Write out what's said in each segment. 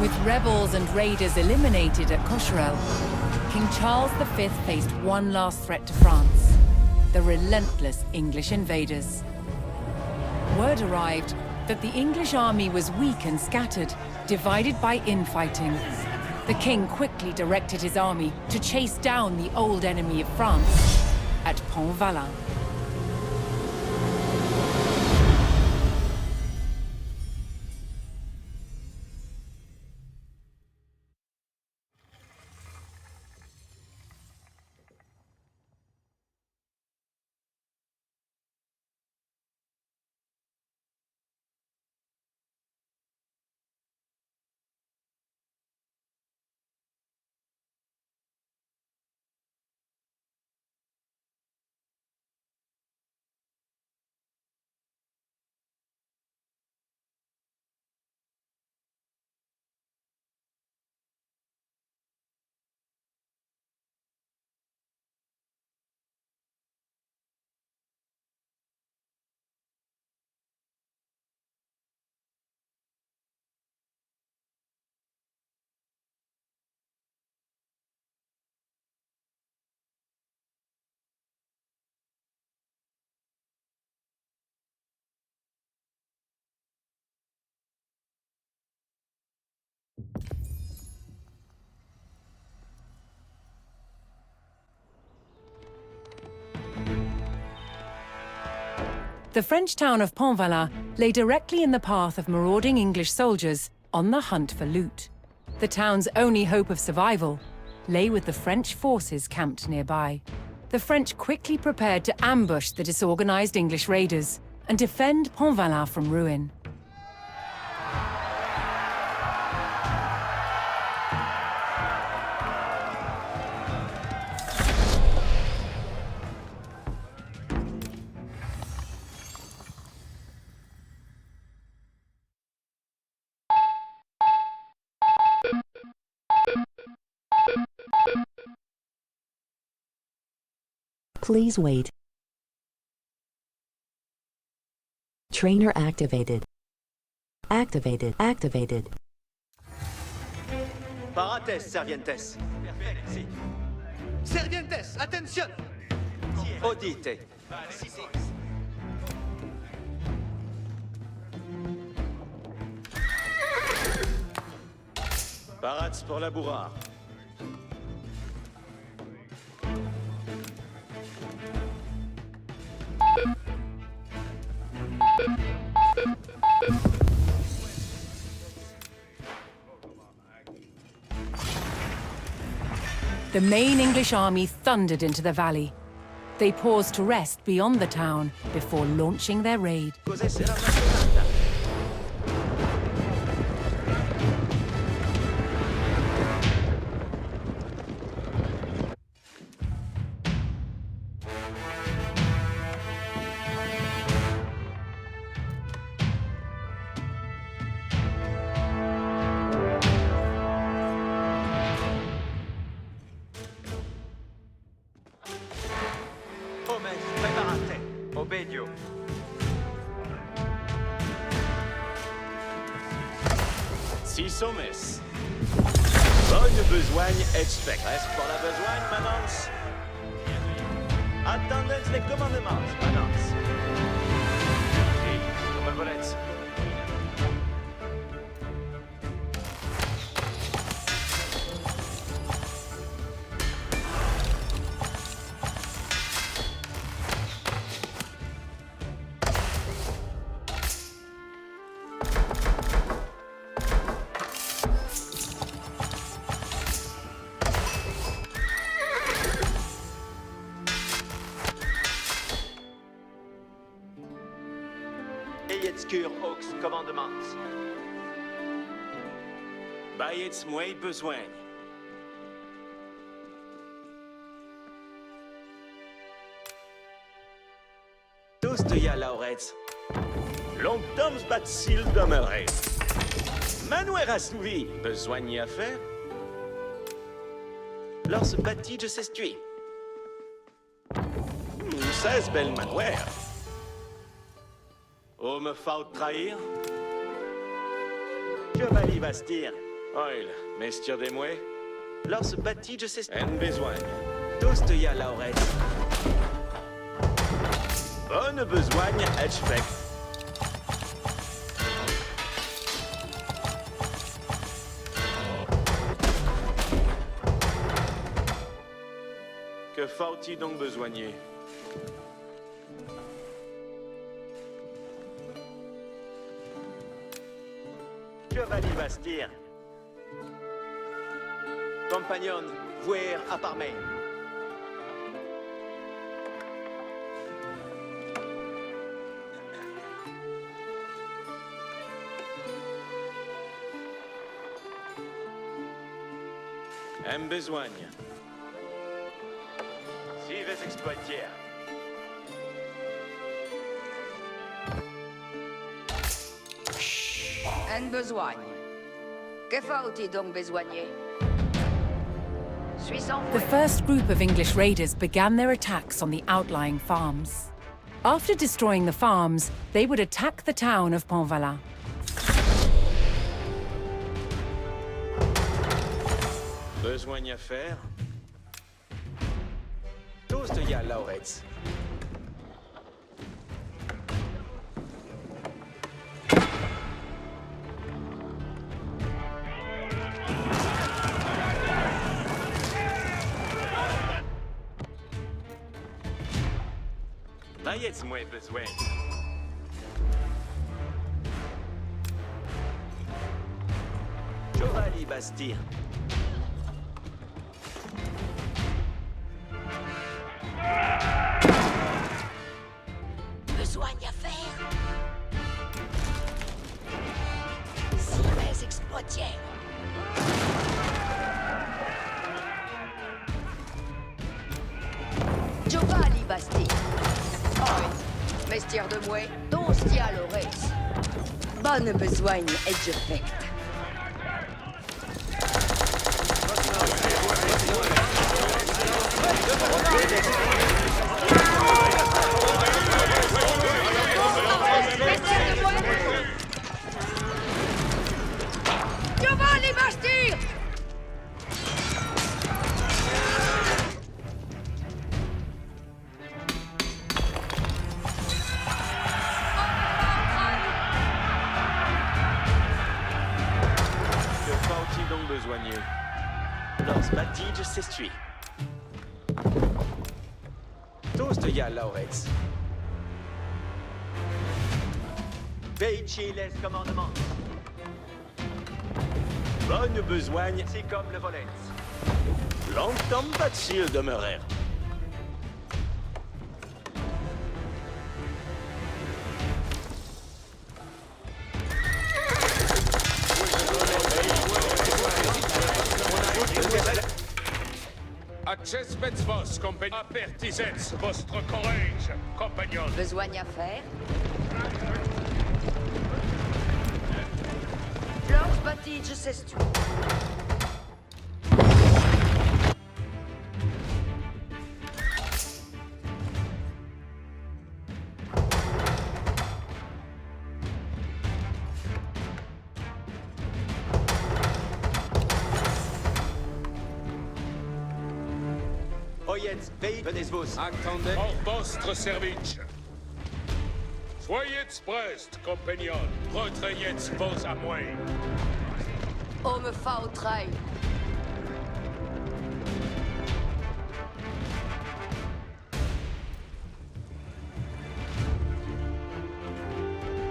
With rebels and raiders eliminated at Cocherel, King Charles V faced one last threat to France: the relentless English invaders. Word arrived that the English army was weak and scattered, divided by infighting. The king quickly directed his army to chase down the old enemy of France at Pontvalin. The French town of Pontvalin lay directly in the path of marauding English soldiers on the hunt for loot. The town's only hope of survival lay with the French forces camped nearby. The French quickly prepared to ambush the disorganized English raiders and defend Pontvalin from ruin. Please wait. Trainer activated. Activated. Parates, Servientes. Si. Servientes, attention! Audite. Parats pour la bourrard. The main English army thundered into the valley. They paused to rest beyond the town before launching their raid. Obedio. Six hommes. Bonne besogne expect. Reste pour la besogne, manance. Attendez les commandements, manance. Et, comme le volet. Ayetskur Hawks commandement. Bayets moi besoin. Tous de ya Laurets. Longtemps bat-il demeurer. Manouer assouvi, besoin y à faire. Lors bâti de s'estuer. 16 belles manouer. Oh, me faut trahir? Chevalier Bastille, Oil, mestier des mouets. Los batiges est... En besogne. Tostoya lauret. Bonne besogne, Edgefect. Que faut-il donc besoigner? Giovanni Bastir. Compagnon, voir à Parmain. En besogne. Si ves exploitière. En besogne. Que faut-il donc besoigner? Suis en The fouet. first group of English raiders began their attacks on the outlying farms. After destroying the farms, they would attack the town of Pontvala. Besogne à faire? Tostoya lauret. Vayez-moi besoin. Giovanni Bastir. Besogne à faire. Si mes exploitières. Giovanni Basti. Oh, mestier de mouet, Tostia Lores. Bonne besogne, Edgefect. Giovanni Basti! Que faut-il donc besoigner? Los batiges s'estuient. Tostoya lauret. Veici les commandements. Bonne besogne, C'est comme le volet. longtemps bâtis demeurèrent. Accespets vos, compagnon. Apertisets vostre courage, compagnon. Besogne à faire. Los batiges s'estuent. Oyez, venez vos. Attendez. Pour vostre service. Soyez prest, compagnon. Retrayez vos à moi. Homme fa au trail.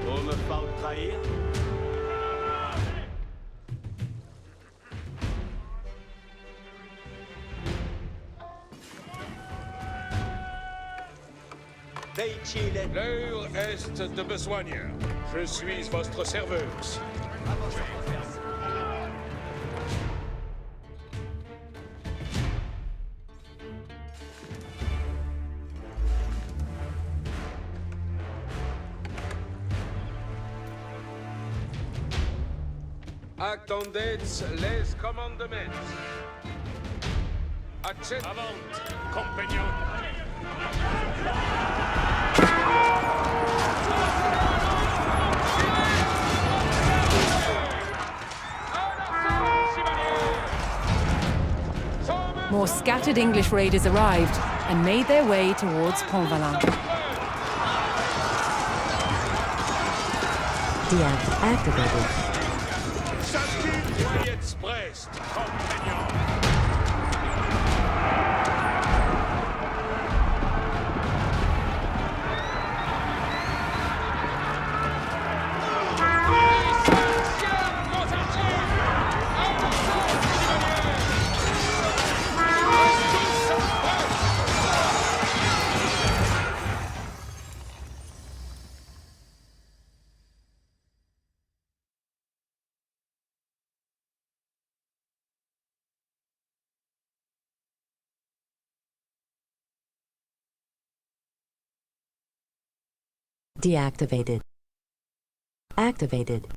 Pour me pas trahir? Veici les... L'heure est de besogne. Je suis votre serveuse. Attendez les commandements. Accès avant, compagnon. scattered English raiders arrived and made their way towards Pont-Valin. Deactivated. Soyez prest, compagnons. Deactivated. Activated.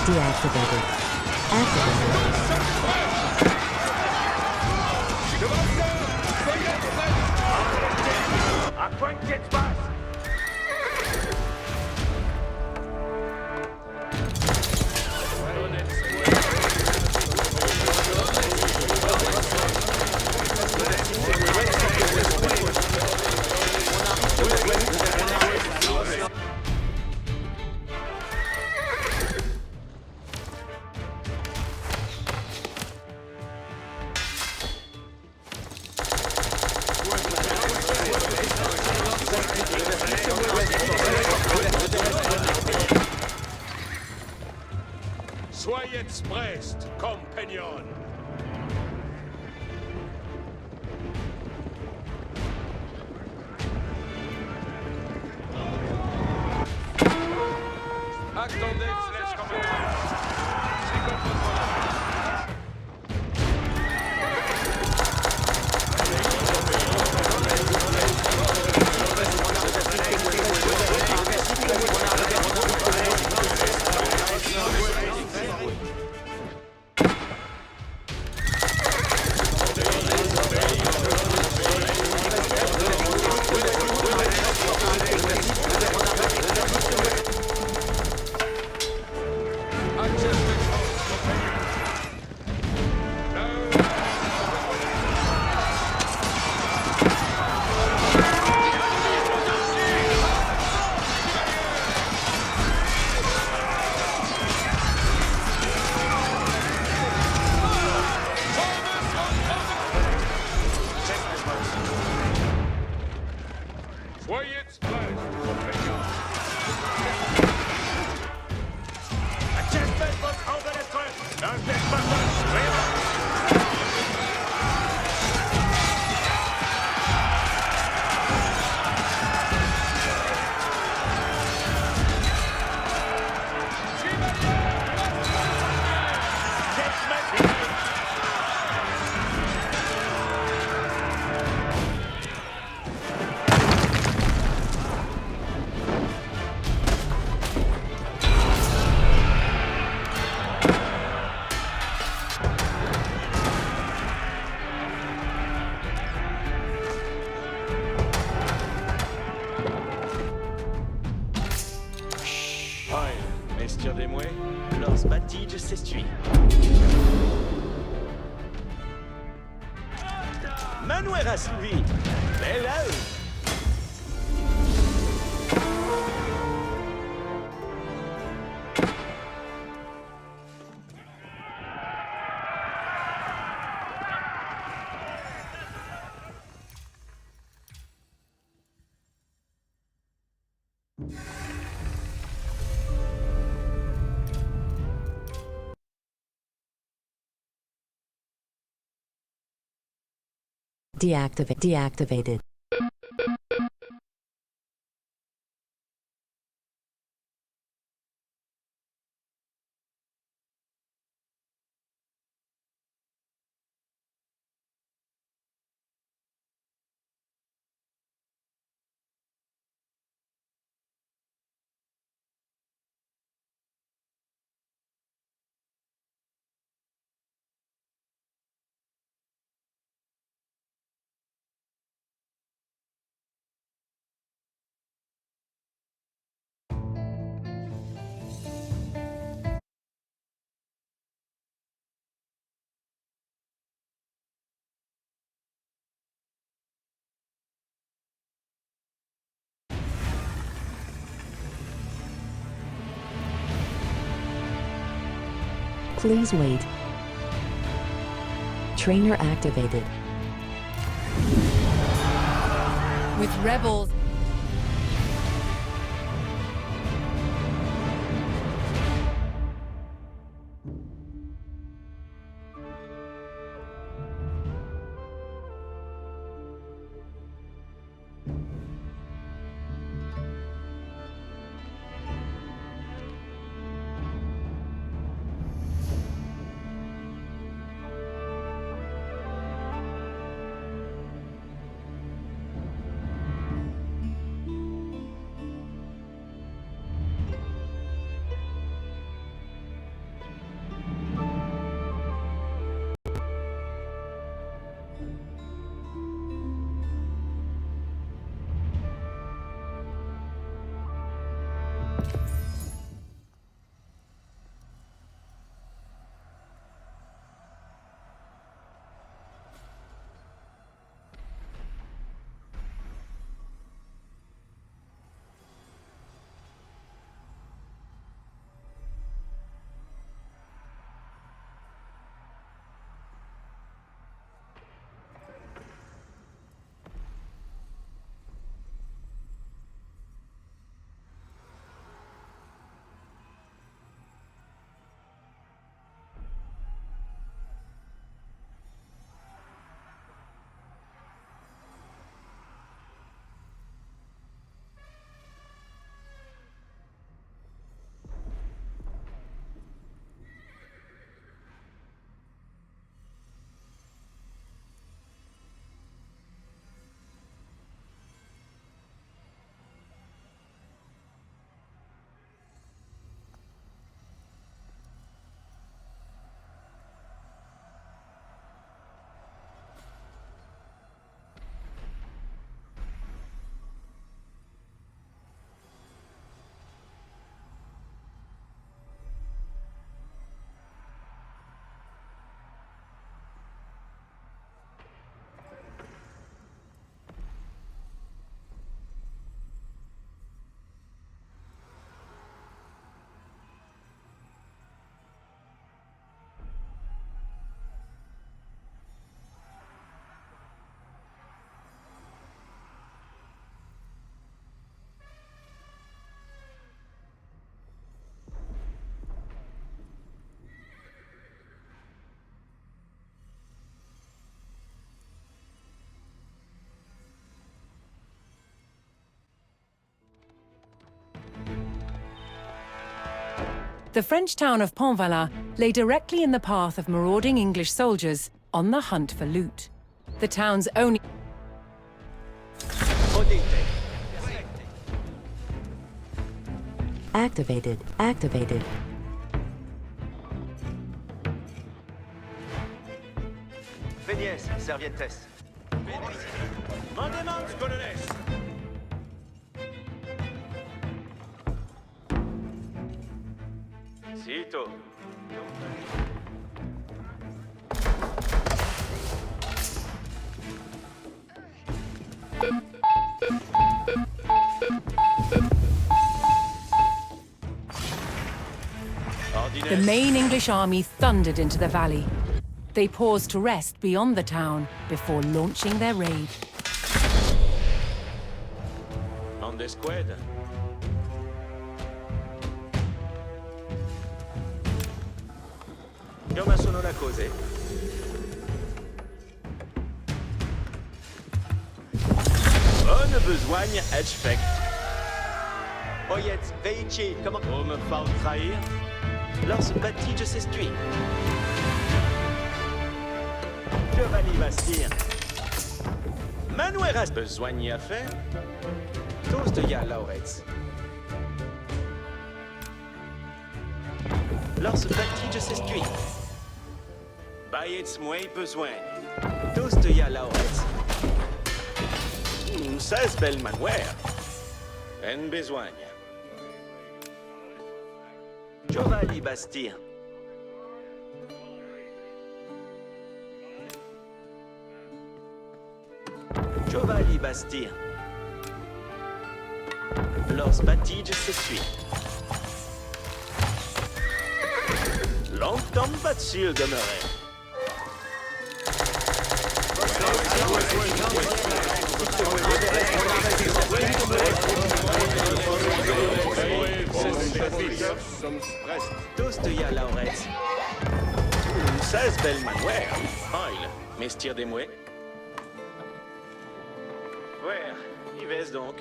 Deactivated. Activated. À point de pied de passe. Soyez prest, compagnons. Attendez, flèche compagnons. C'est comme votre Soyez prêts, compagnons. Acceptez votre ordre de lettre. Ne faites pas ça. Estir des mouets, los batiges s'essuient. Manuel assouvi, bella Deactivated. Please wait. Trainer activated. With rebels... The French town of Pontvala lay directly in the path of marauding English soldiers on the hunt for loot. The town's only... Activated. Activated. Véniès, Servientes. Mandements, colonels. Sito. The main English army thundered into the valley. They paused to rest beyond the town before launching their raid. On the squad. Come sono le cose? Ohne besogne expect. Oyez, veici, comment... Pour me faire trahir, lorsque Batige s'estuie. Giovanni Bastir. Manueras besogne à faire. Tous de ya Lauretz. Lorsque Batige s'estuie. Bayets moi besoin. Tous de ya Lauretz. 16 belles manuères. En besogne. Giovanni Bastir. Giovanni Bastir. Los Batige s'essuie. Longtemps va-t-il demeurer? Tous de ya Lauretz. 16 belles manoirs. Oil, mestir des mouets. Ouais, y vais donc.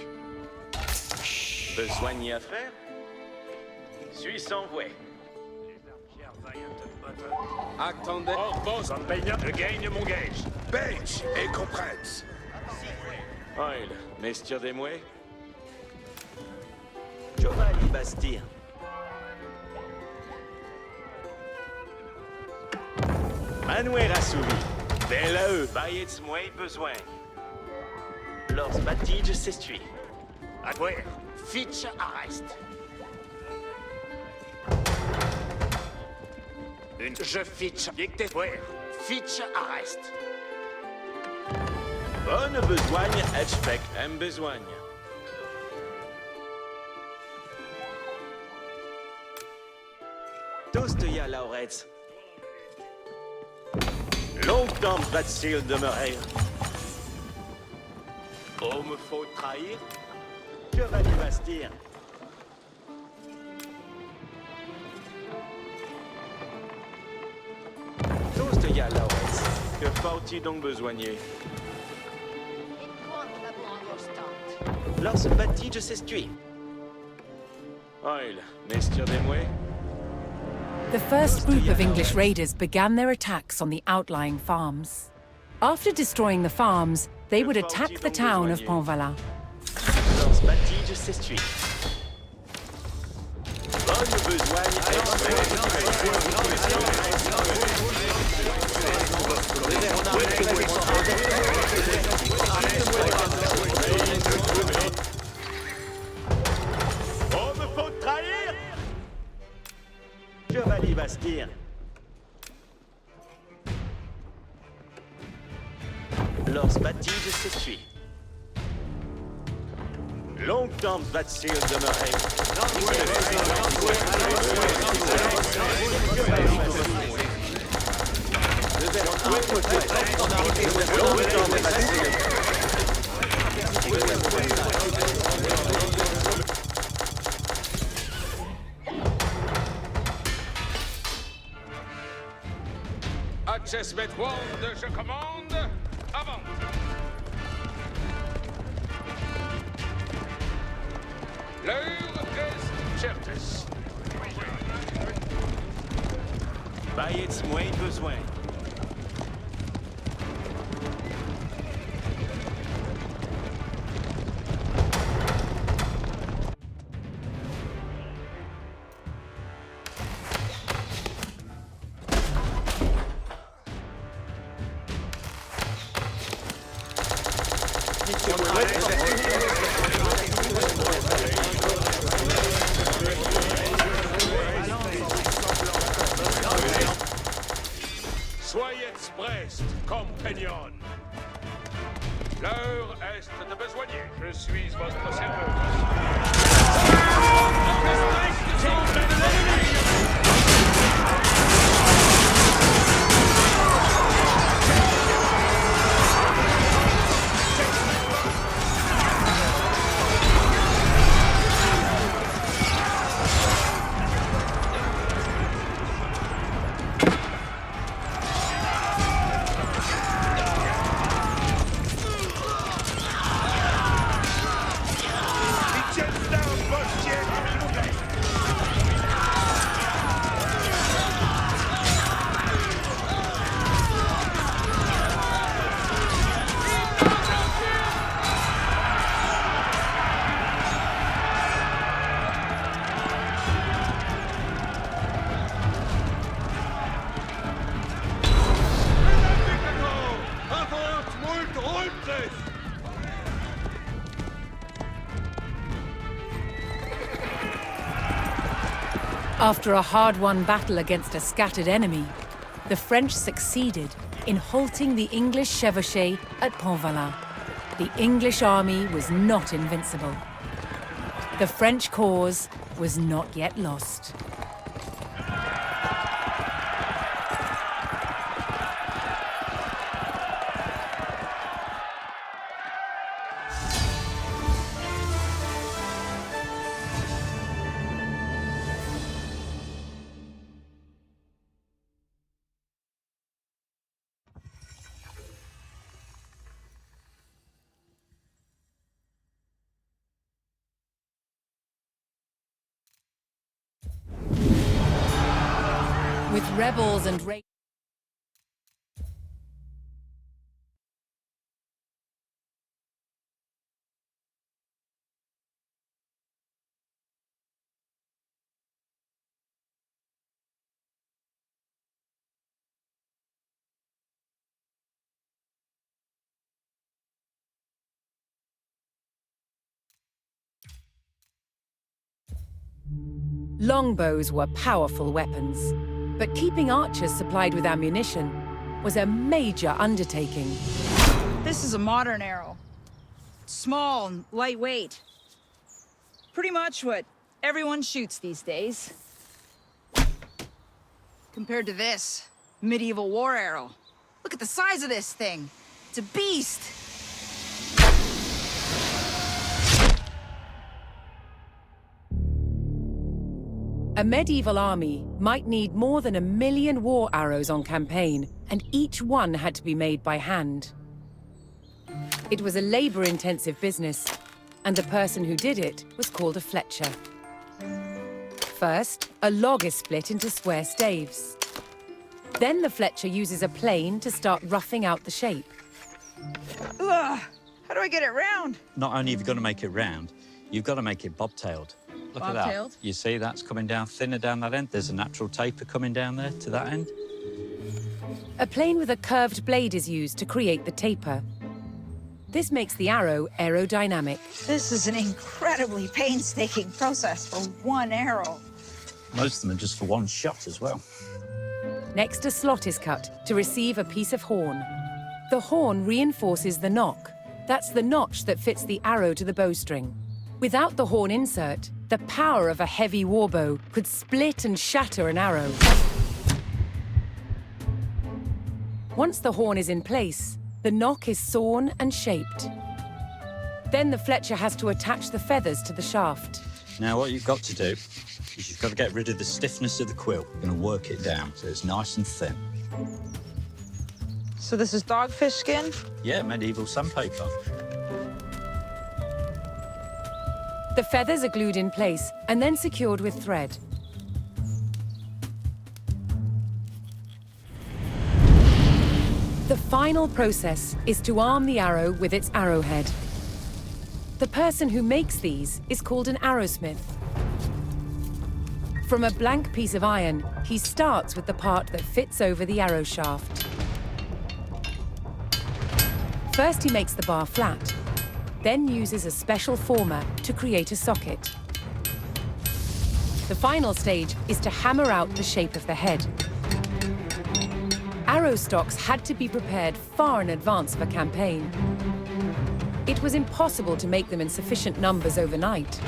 Besoin d'y à faire? Suis sans vouet. Attendez. Orbos en Beignet, je gagne mon gage. Page et compresse. Oil, mestir des mouets. Giovanni Bastien. Manuel assouvi. Bella eux, baillets mouets besoin. Lors batige s'estui. Adware, Fitch arrest. Une je Fitch dicté. Fitch arrest. Bonne besoigne, Edgefect, aime besoigne. Tous de ya Lauretz. Longtemps va-t-il demeurer? Oh, me faut trahir? Giovanni Bastien. Tous de ya Lauretz. Que faut-il donc besoigner? Lors batige s'estui. Oil, mestir des mouets. The first group of English raiders began their attacks on the outlying farms. After destroying the farms, they would attack the town of Pontvala. Lors batige s'estui. Bonne besoigne, oh, me faut trahir? Giovanni Bastien. Lors batige s'essuie. Longtemps va-t-il demeurer? Access met wand, je commande. Avant. L'heure est certes. Baillets moins besoin. Soyez prest, compagnon. L'heure est de besoigner. Je suis votre serveur. After a hard-won battle against a scattered enemy, the French succeeded in halting the English chevauchée at Pontvala. The English army was not invincible. The French cause was not yet lost. With rebels and longbows were powerful weapons, but keeping archers supplied with ammunition was a major undertaking. This is a modern arrow. Small and lightweight. Pretty much what everyone shoots these days. Compared to this, medieval war arrow. Look at the size of this thing. It's a beast. A medieval army might need more than 1 million war arrows on campaign, and each one had to be made by hand. It was a labor-intensive business, and the person who did it was called a fletcher. First, a log is split into square staves. Then the fletcher uses a plane to start roughing out the shape. Ugh, how do I get it round? Not only have you got to make it round, you've got to make it bobtailed. Look at that. Bobtailed? You see that's coming down thinner down that end? There's a natural taper coming down there to that end. A plane with a curved blade is used to create the taper. This makes the arrow aerodynamic. This is an incredibly painstaking process for one arrow. Most of them are just for one shot as well. Next, a slot is cut to receive a piece of horn. The horn reinforces the nock. That's the notch that fits the arrow to the bowstring. Without the horn insert, the power of a heavy warbow could split and shatter an arrow. Once the horn is in place, the nock is sawn and shaped. Then the fletcher has to attach the feathers to the shaft. Now what you've got to do is you've got to get rid of the stiffness of the quill. You're going to work it down so it's nice and thin. So this is dogfish skin? Yeah, medieval sandpaper. The feathers are glued in place and then secured with thread. The final process is to arm the arrow with its arrowhead. The person who makes these is called an arrowsmith. From a blank piece of iron, he starts with the part that fits over the arrow shaft. First, he makes the bar flat, then uses a special former to create a socket. The final stage is to hammer out the shape of the head. Arrow stocks had to be prepared far in advance of a campaign. It was impossible to make them in sufficient numbers overnight.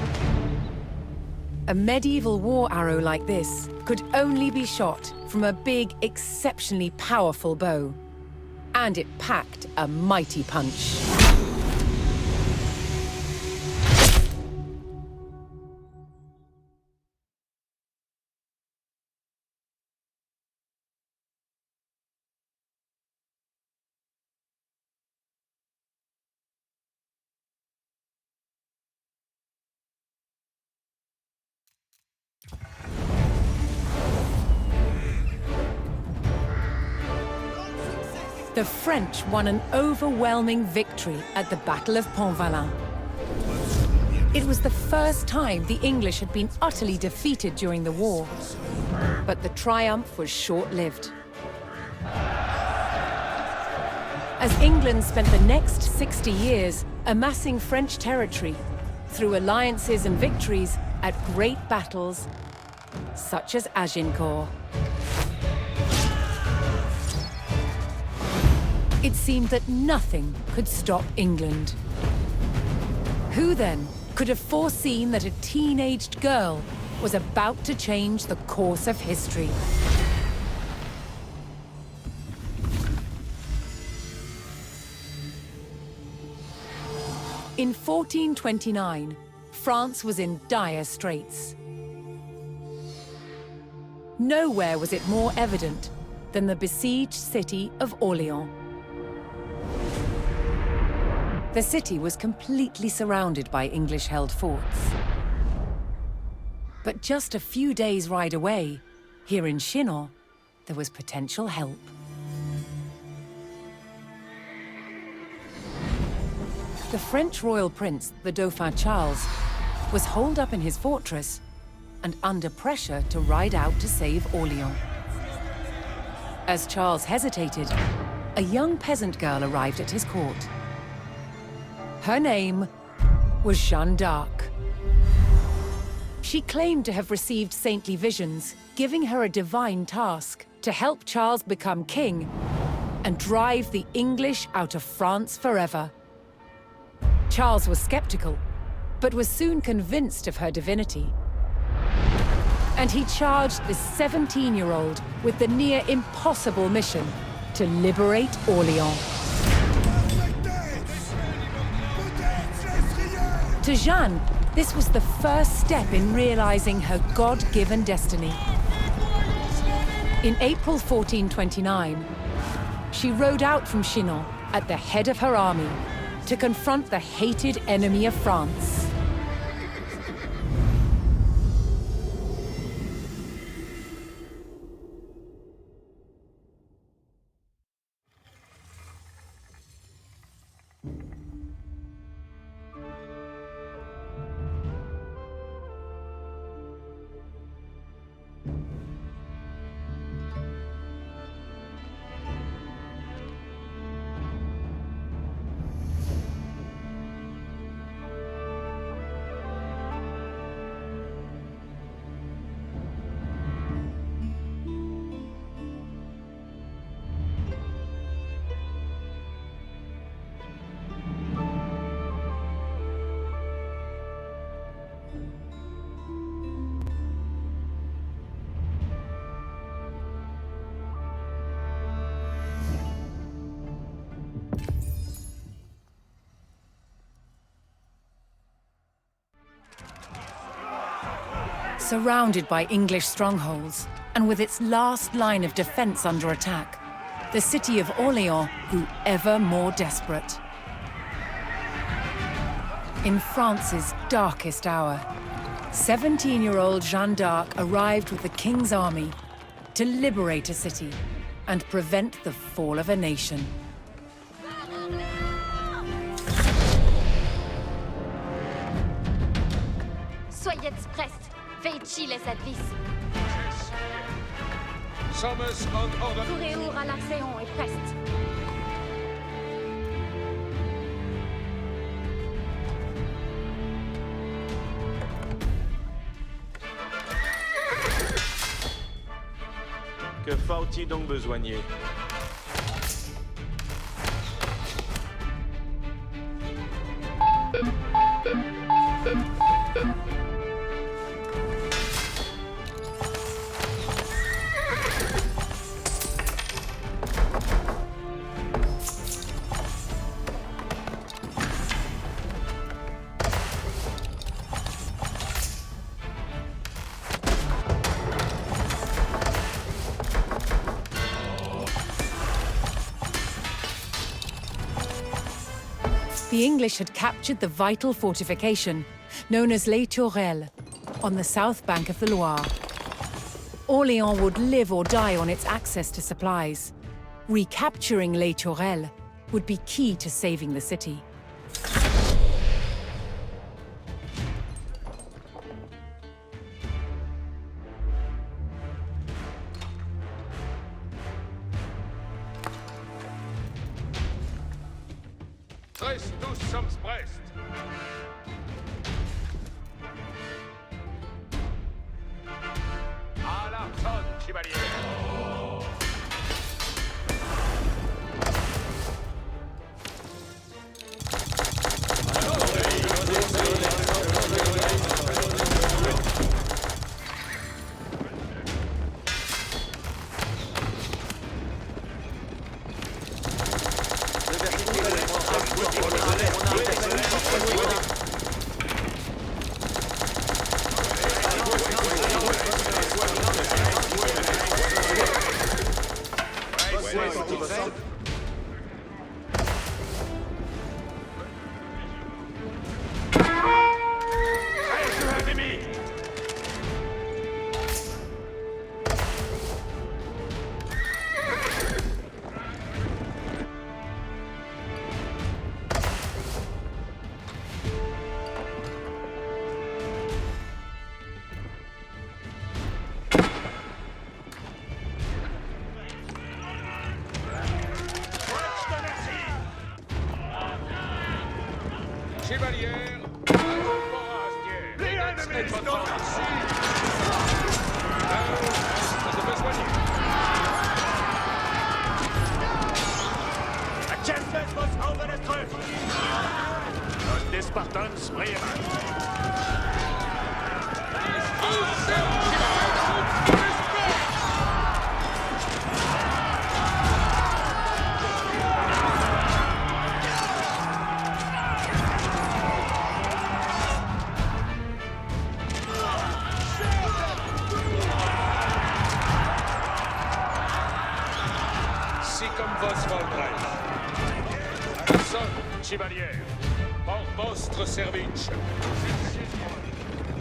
A medieval war arrow like this could only be shot from a big, exceptionally powerful bow. And it packed a mighty punch. The French won an overwhelming victory at the Battle of Pontvalin. It was the first time the English had been utterly defeated during the war. But the triumph was short-lived. As England spent the next 60 years amassing French territory through alliances and victories at great battles such as Agincourt. It seemed that nothing could stop England. Who then could have foreseen that a teenaged girl was about to change the course of history? In 1429, France was in dire straits. Nowhere was it more evident than the besieged city of Orléans. The city was completely surrounded by English-held forts. But just a few days' ride away, here in Chinon, there was potential help. The French royal prince, the Dauphin Charles, was holed up in his fortress and under pressure to ride out to save Orléans. As Charles hesitated, a young peasant girl arrived at his court. Her name was Jeanne d'Arc. She claimed to have received saintly visions, giving her a divine task to help Charles become king and drive the English out of France forever. Charles was skeptical, but was soon convinced of her divinity. And he charged this 17-year-old with the near impossible mission to liberate Orléans. To Jeanne, this was the first step in realizing her God-given destiny. In April 1429, she rode out from Chinon at the head of her army to confront the hated enemy of France. Surrounded by English strongholds, and with its last line of defense under attack, the city of Orléans grew ever more desperate. In France's darkest hour, 17-year-old Jeanne d'Arc arrived with the king's army to liberate a city and prevent the fall of a nation. Soyez prest! Veici les advis! Sommes en ordre. Tour à l'Archéon est prest! Que faut-il donc besoigner? The English had captured the vital fortification, known as Les Tourelles, on the south bank of the Loire. Orléans would live or die on its access to supplies. Recapturing Les Tourelles would be key to saving the city. Tous sommes prest. À l'arçonne, chevalier.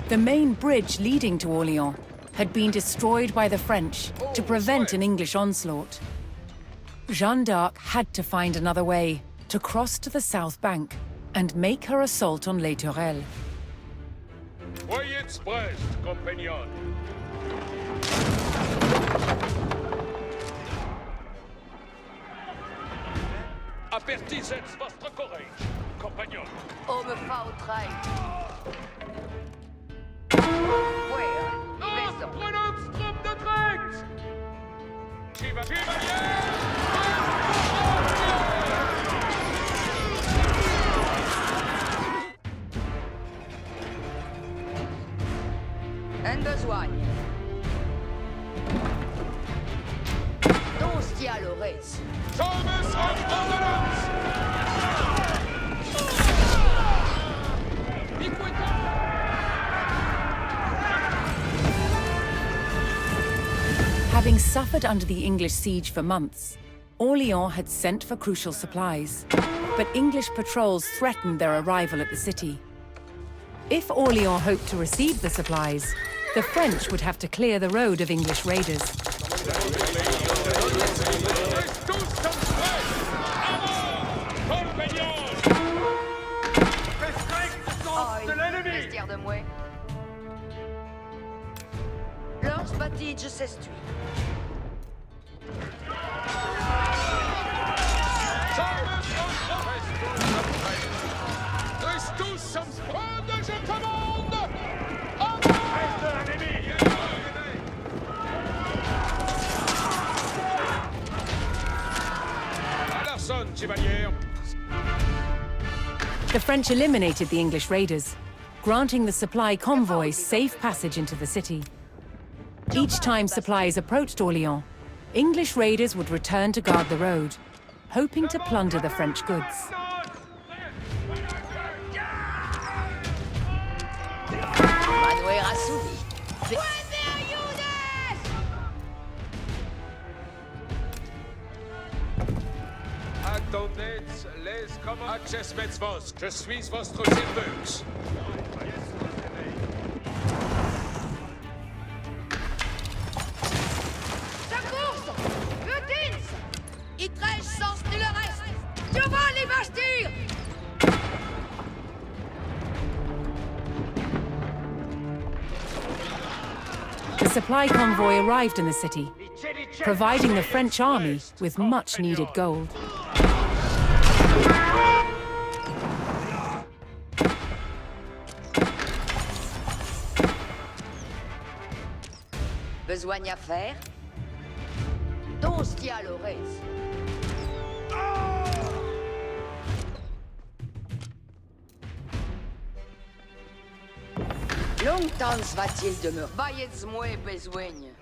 The main bridge leading to Orléans had been destroyed by the French to prevent an English onslaught. Jeanne d'Arc had to find another way to cross to the south bank and make her assault on Les Tourelles. Voyez prest, compagnon. Apertisez votre courage, compagnon. Homme fautrai. Fuera, beso. Prenons de traite. En besogne. Doncia Lores. Thomas of Ordnance! Having suffered under the English siege for months, Orléans had sent for crucial supplies, but English patrols threatened their arrival at the city. If Orléans hoped to receive the supplies, the French would have to clear the road of English raiders. Vestiaire de mouet. Lors Batige s'estui. Je commande! The French eliminated the English raiders, granting the supply convoys safe passage into the city. Each time supplies approached Orléans, English raiders would return to guard the road, hoping to plunder the French goods. Manuel Assouvi. Attendez, les commandes. Accessments vos, je suis votre serveuse. Sa course! Rutins! Itrèche sens de le reste! Tu vas les bastir! The supply convoy arrived in the city, providing the French army with much-needed gold. Besogne à faire? Doncia Lores. Longtemps va-t-il demeurer? Vayez moi besogne.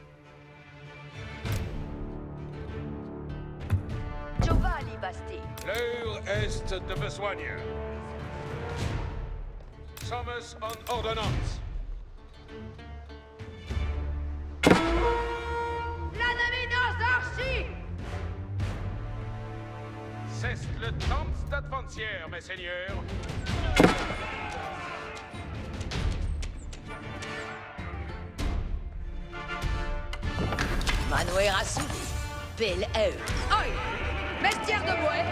Giovanni Basti. L'heure est de besogne. Thomas en ordonnance. La dominance d'Archie! C'est le temps d'adventière, mes seigneurs. Manuel Assouvi. Belle heure. Aïe! Vestiaire de mouet.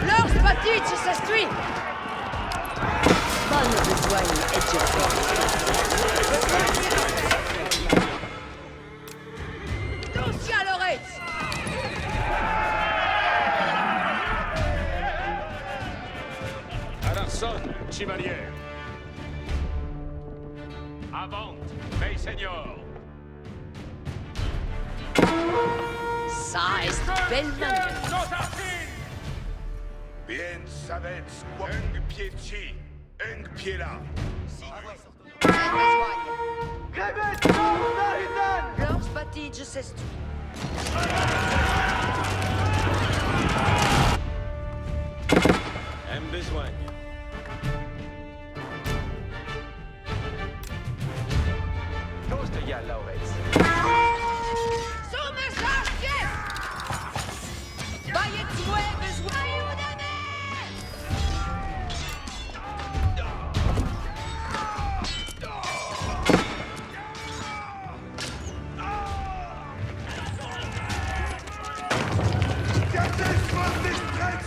Lors Batige s'estui. Bonne besogne et Doncia Lores. Alarson, chevalier. Avant, mes seigneurs. Ça est belle manœuvre. Bien savets, quam pieci. Un pied là. Lors batige s'estui. Hem besoigne. Tous de ya laureț. Summersarke! Baieți mueves, aiută-ne!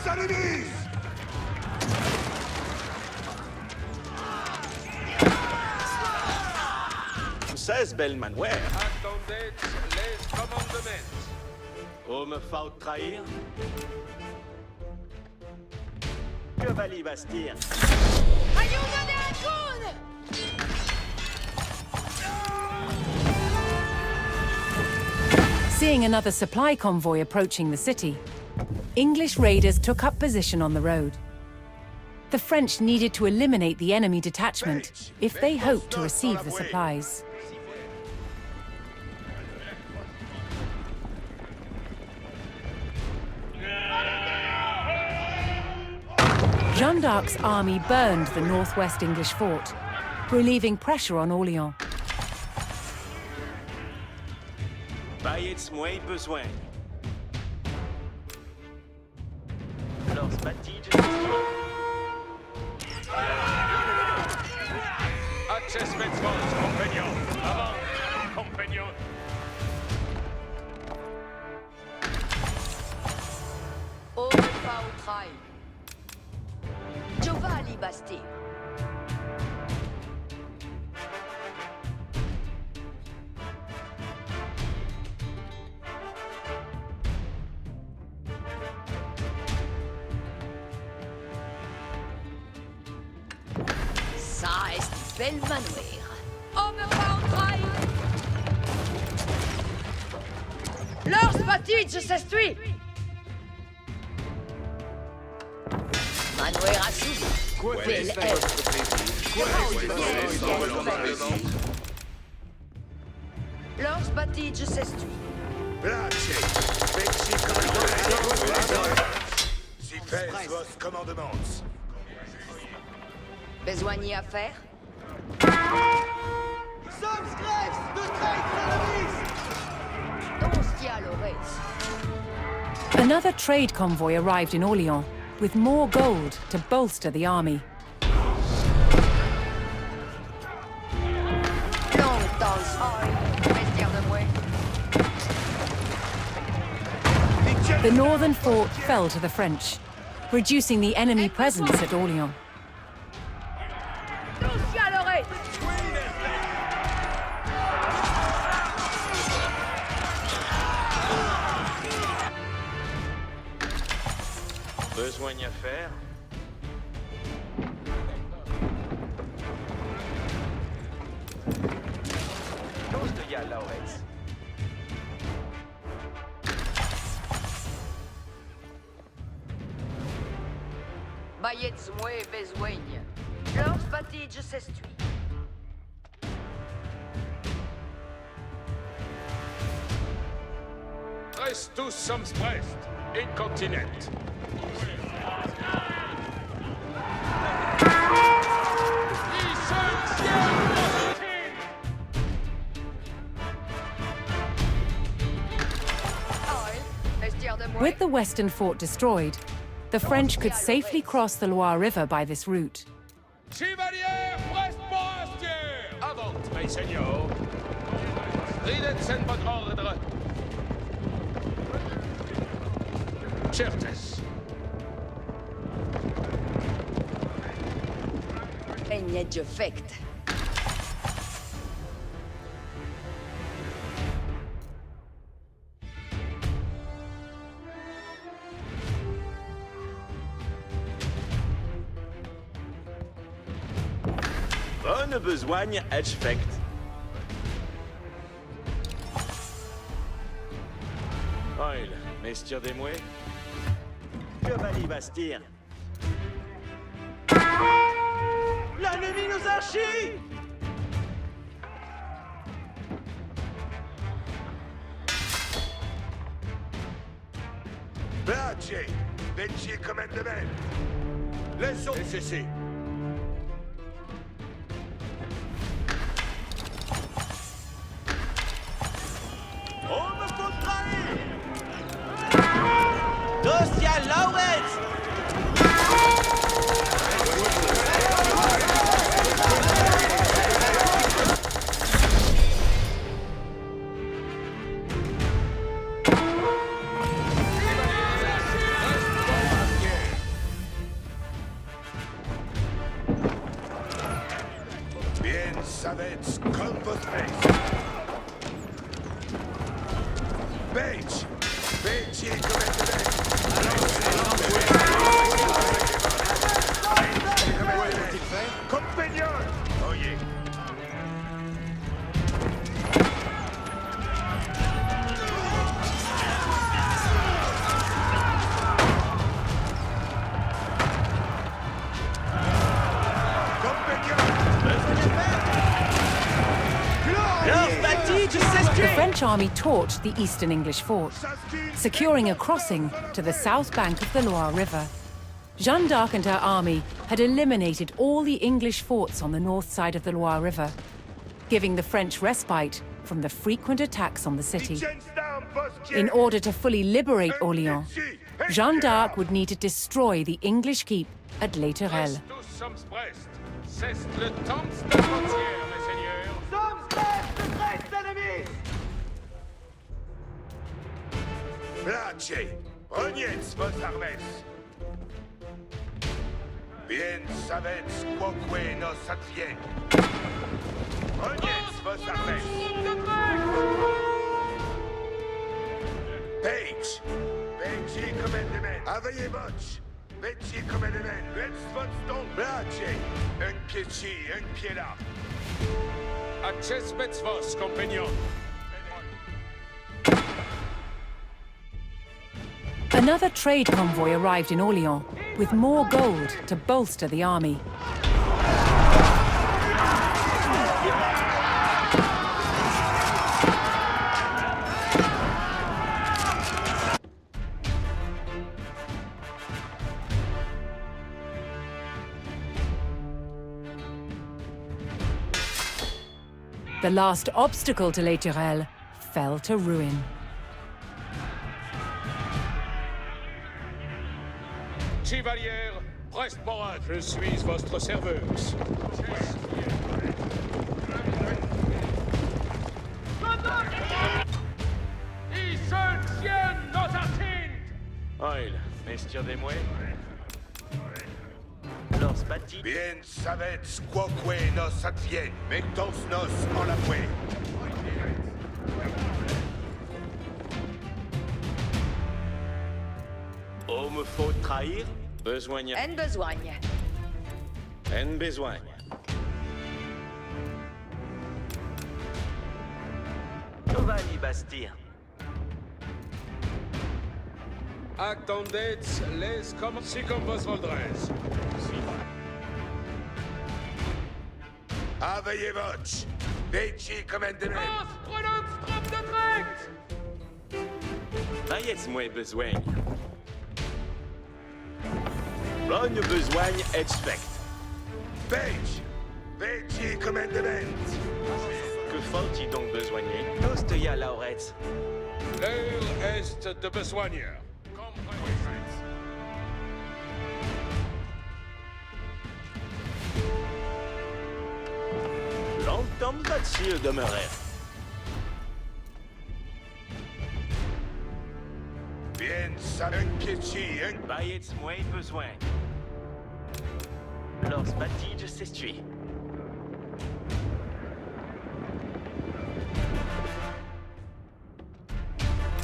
Salutis! 16 belles manouères. Attendeți les commandements. Oh, me faut trahir? Que valait Bastir? Aiută-ne, Angun! Seeing another supply convoy approaching the city, English raiders took up position on the road. The French needed to eliminate the enemy detachment if they hoped to receive the supplies. Jeanne d'Arc's army burned the northwest English fort, relieving pressure on Orléans. Baieți moi besoin. Lors batige s'estui. Adjustments vos, compagnon. Avant, compagnon. Oh, me faut trahir. Giovanni Basti. Ça est belle manoir. Oh, me faut trahir. Lors batige s'estui. Manoir à sous. Belle Lors batige s'estui. Place! Si faites vos commandements. Besoigné à faire? Another trade convoy arrived in Orléans, with more gold to bolster the army. The northern fort fell to the French, reducing the enemy presence at Orléans. Besoigne à faire? Tous de ya laureț. Baieți moi besoigne. Lors batige s'estui. Rest tous sommes prest. Incontinent. With the western fort destroyed, the French could safely cross the Loire River by this route. Chevalier Prest-Postier! Avant, mes seigneurs. Ridets en bon ordre. Certes. Egnegge fect. Bonne besoigne etchfect. Oil, messieurs des mouets. Que valait Bastir? L'ennemi nous archis! Blacier! Vecchi commandement! Laissons cesser! On me faut trahir! Dostia Lauretz! Bien savets comme votre Page! Vecchi commandement! Compagnon! Oh yeah! The French army torched the eastern English fort, securing a crossing to the south bank of the Loire River. Jeanne d'Arc and her army had eliminated all the English forts on the north side of the Loire River, giving the French respite from the frequent attacks on the city. In order to fully liberate Orléans, Jeanne d'Arc would need to destroy the English keep at Les Tourelles. C'est le temps de frontière, mes seigneurs. Blacier! Reniez vos armes! Bien savets quoque nos advient! Reniez vos armes! Page! Vecchi commandement! Aveillez votre! Vecchi commandement! Let's vote stone! Blacier! Un pied ci, un pied là! Accesmets vos, compagnons. Another trade convoy arrived in Orléans with more gold to bolster the army. The last obstacle to Les Tourelles fell to ruin. Chevalier, Prestmorat, je suis votre serveuse. Die Schönchen nos attend! Oil, messieurs des mouets. Lors bâti. Bien savets quoque nos advient! Mettons nos en la fouet! Oh, me faut trahir? Besoigne. En besoigne. En besoigne. Giovanni Bastir. Attendez les comme si comme vos voldrez. Aveillez votre! Vecchi commandement! Prenons trop de traite! Ayez-moi besoigne. Bonne besoigne expect. Page! Vecchi commandement! Que faut-il donc besoigner? Dostia Lauretz. L'heure est de besoigneur. Longtemps bâti demeurer. Bien ça, un pied ci, un... Bayez-moi besoin. Lors bâti je s'estuie.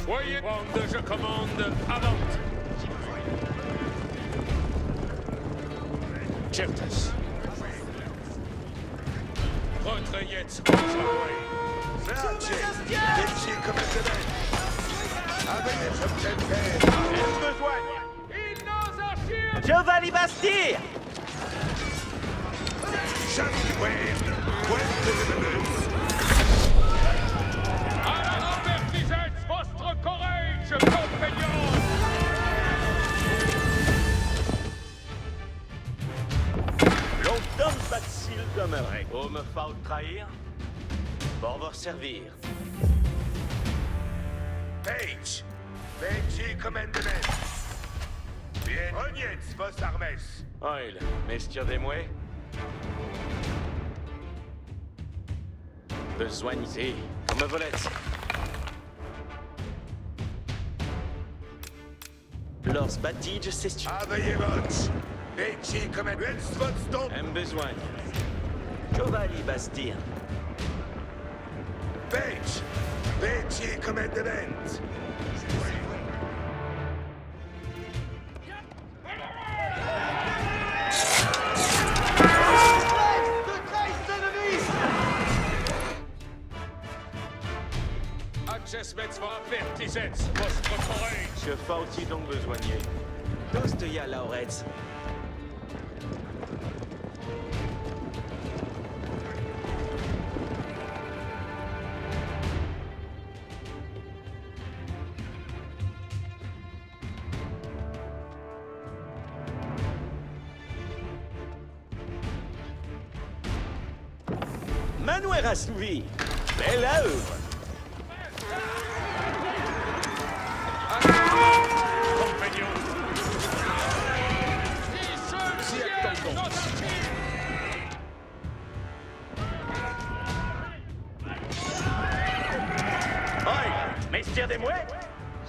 Voyez, bande, je commande, avant. Certes. Retrayez Blacier! Vecchi commandement! Aveillez votre Giovanni Bastir! Just wait. Wait a minute. Avertissez votre courage, compagnons! Longtemps Batsil demeurait. Vous me faut trahir? Pour vous servir. Page. Benji commandement. Bien, Ronietz, vos armes. Oil, messieurs des mouets. Besoin ici. Comme vous l'êtes. Lors Battige s'estu. Avayez votre. Benji commandement. Votre stone. Un besoin. Chevalier Bastien. Page. Benji commandement. Accessmets va avertissez votre courage! Que faut-il donc besoigner? Tous de ya Laurets. Manuel assouvi. Belle œuvre. Compagnons! Si attendons! Oi, messieurs des mouets.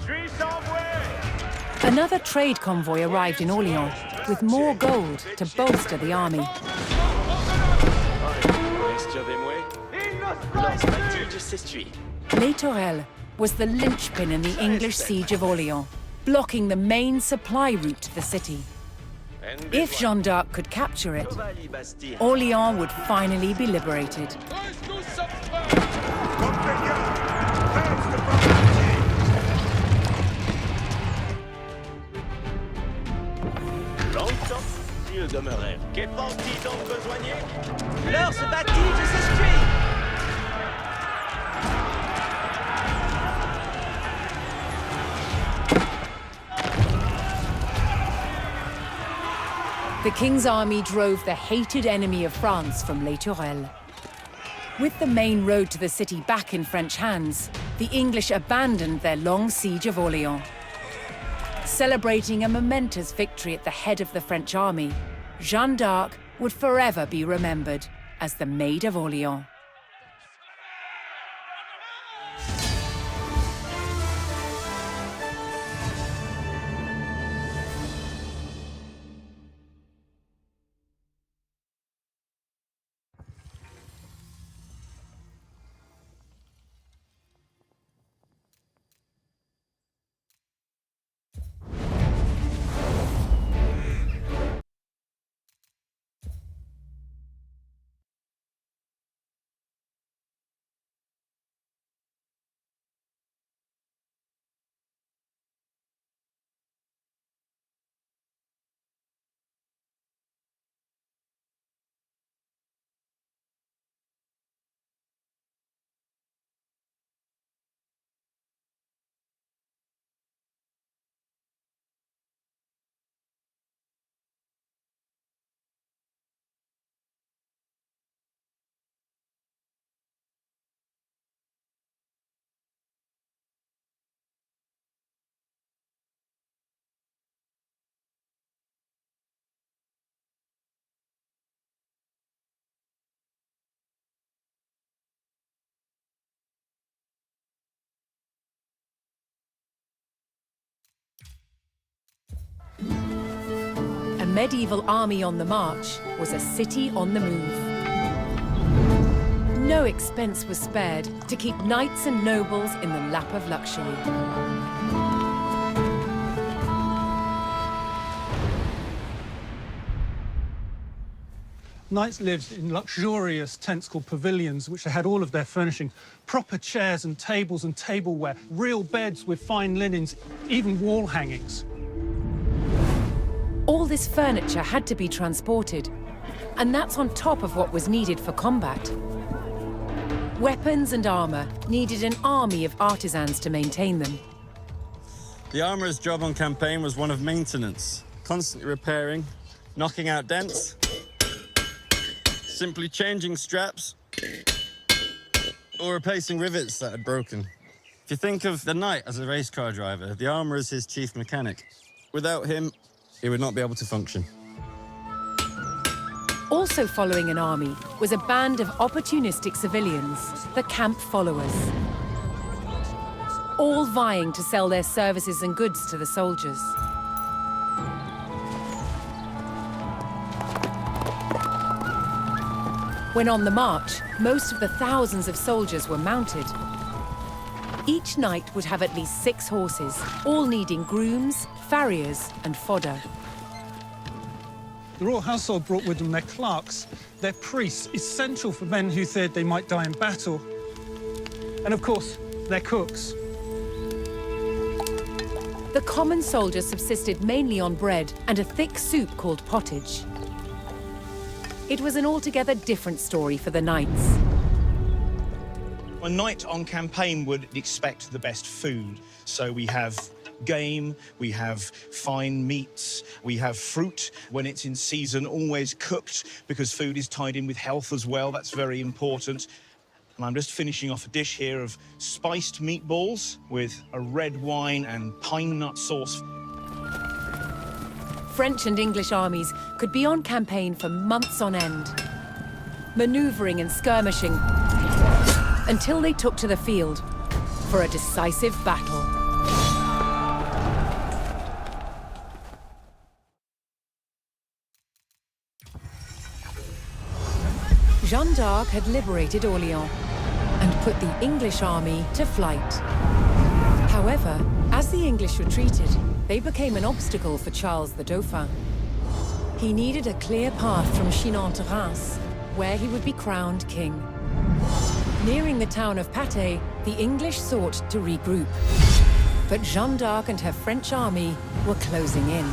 Suis sans mouet. Another trade convoy arrived in Orléans with more gold to bolster the army. Messieurs des mouets. Lors Battige s'estuit. Les Tourelles was the linchpin in the English siege of Orléans, blocking the main supply route to the city. If Jeanne d'Arc could capture it, Chevalier Bastien. Orléans would finally be liberated. Nous sommes prêts! Compagnon. Face the property. Longtemps, s'il demeurait. Que faut-il donc besoigner? Lors Battige s'estuit. The king's army drove the hated enemy of France from Les Tourelles. With the main road to the city back in French hands, the English abandoned their long siege of Orléans. Celebrating a momentous victory at the head of the French army, Jeanne d'Arc would forever be remembered as the Maid of Orléans. A medieval army on the march was a city on the move. No expense was spared to keep knights and nobles in the lap of luxury. Knights lived in luxurious tents called pavilions, which had all of their furnishing, proper chairs and tables and tableware, real beds with fine linens, even wall hangings. All this furniture had to be transported, And that's on top of what was needed for combat. Weapons and armor needed an army of artisans to maintain them. The armorer's job on campaign was one of maintenance, constantly repairing, knocking out dents, simply changing straps, or replacing rivets that had broken. If you think of the knight as a race car driver, the armourer is his chief mechanic. Without him, he would not be able to function. Also following an army was a band of opportunistic civilians, the camp followers, all vying to sell their services and goods to the soldiers. When on the march, most of the thousands of soldiers were mounted. Each knight would have at least 6 horses, all needing grooms, farriers, and fodder. The royal household brought with them their clerks, their priests, essential for men who feared they might die in battle. And of course, their cooks. The common soldier subsisted mainly on bread and a thick soup called pottage. It was an altogether different story for the knights. A knight on campaign would expect the best food. So we have game, we have fine meats, we have fruit when it's in season, always cooked, because food is tied in with health as well. That's very important. And I'm just finishing off a dish here of spiced meatballs with a red wine and pine nut sauce. French and English armies could be on campaign for months on end, maneuvering and skirmishing until they took to the field for a decisive battle. Jeanne d'Arc had liberated Orléans and put the English army to flight. However, as the English retreated, they became an obstacle for Charles the Dauphin. He needed a clear path from Chinon to Reims, where he would be crowned king. Nearing the town of Patay, the English sought to regroup. But Jeanne d'Arc and her French army were closing in.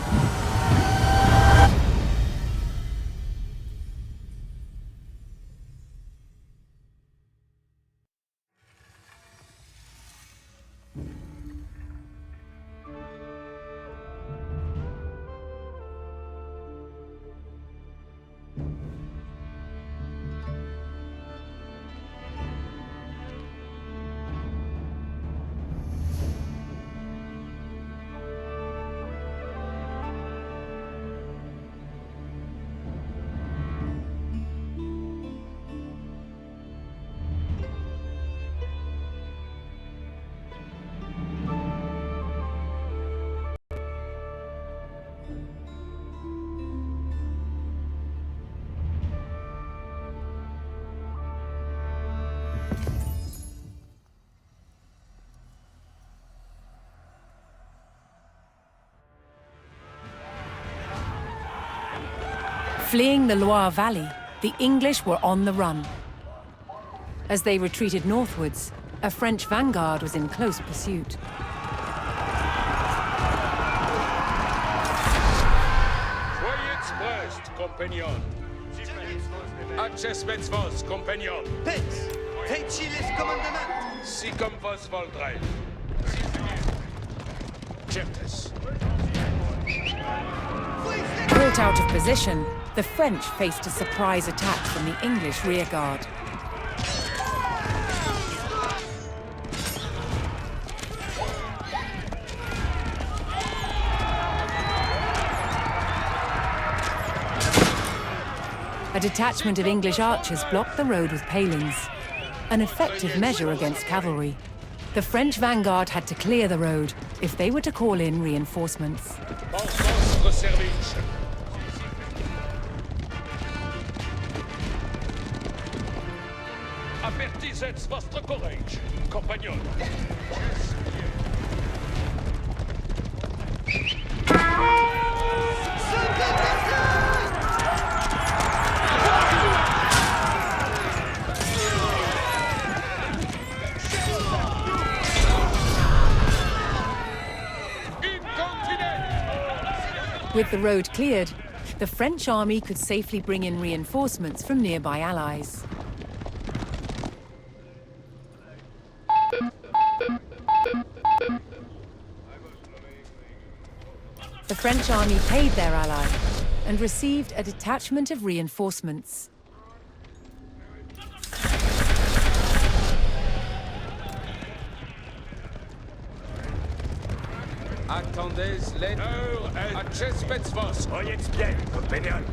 Fleeing the Loire Valley, the English were on the run. As they retreated northwards, a French vanguard was in close pursuit. Soyez prest, compagnon. Accessments vos, compagnon. Pets, feci les commandements. Si comme vos voldrez. Certes. Caught out of position, the French faced a surprise attack from the English rearguard. A detachment of English archers blocked the road with palings, an effective measure against cavalry. The French vanguard had to clear the road if they were to call in reinforcements. Avertisez votre courage, compagnon. With the road cleared, the French army could safely bring in reinforcements from nearby allies. The French army paid their ally and received a detachment of reinforcements. Attendez les... Acceptez vos... Voyez bien, compagnon.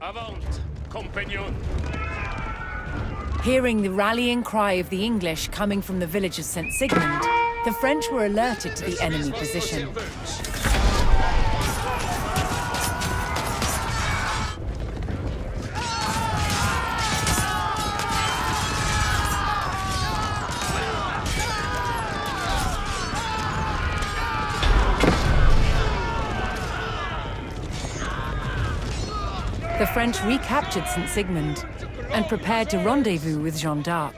Avant, compagnon. Hearing the rallying cry of the English coming from the village of St. Sigmund, the French were alerted to the enemy position. The French recaptured St. Sigmund and prepared to rendezvous with Jeanne d'Arc.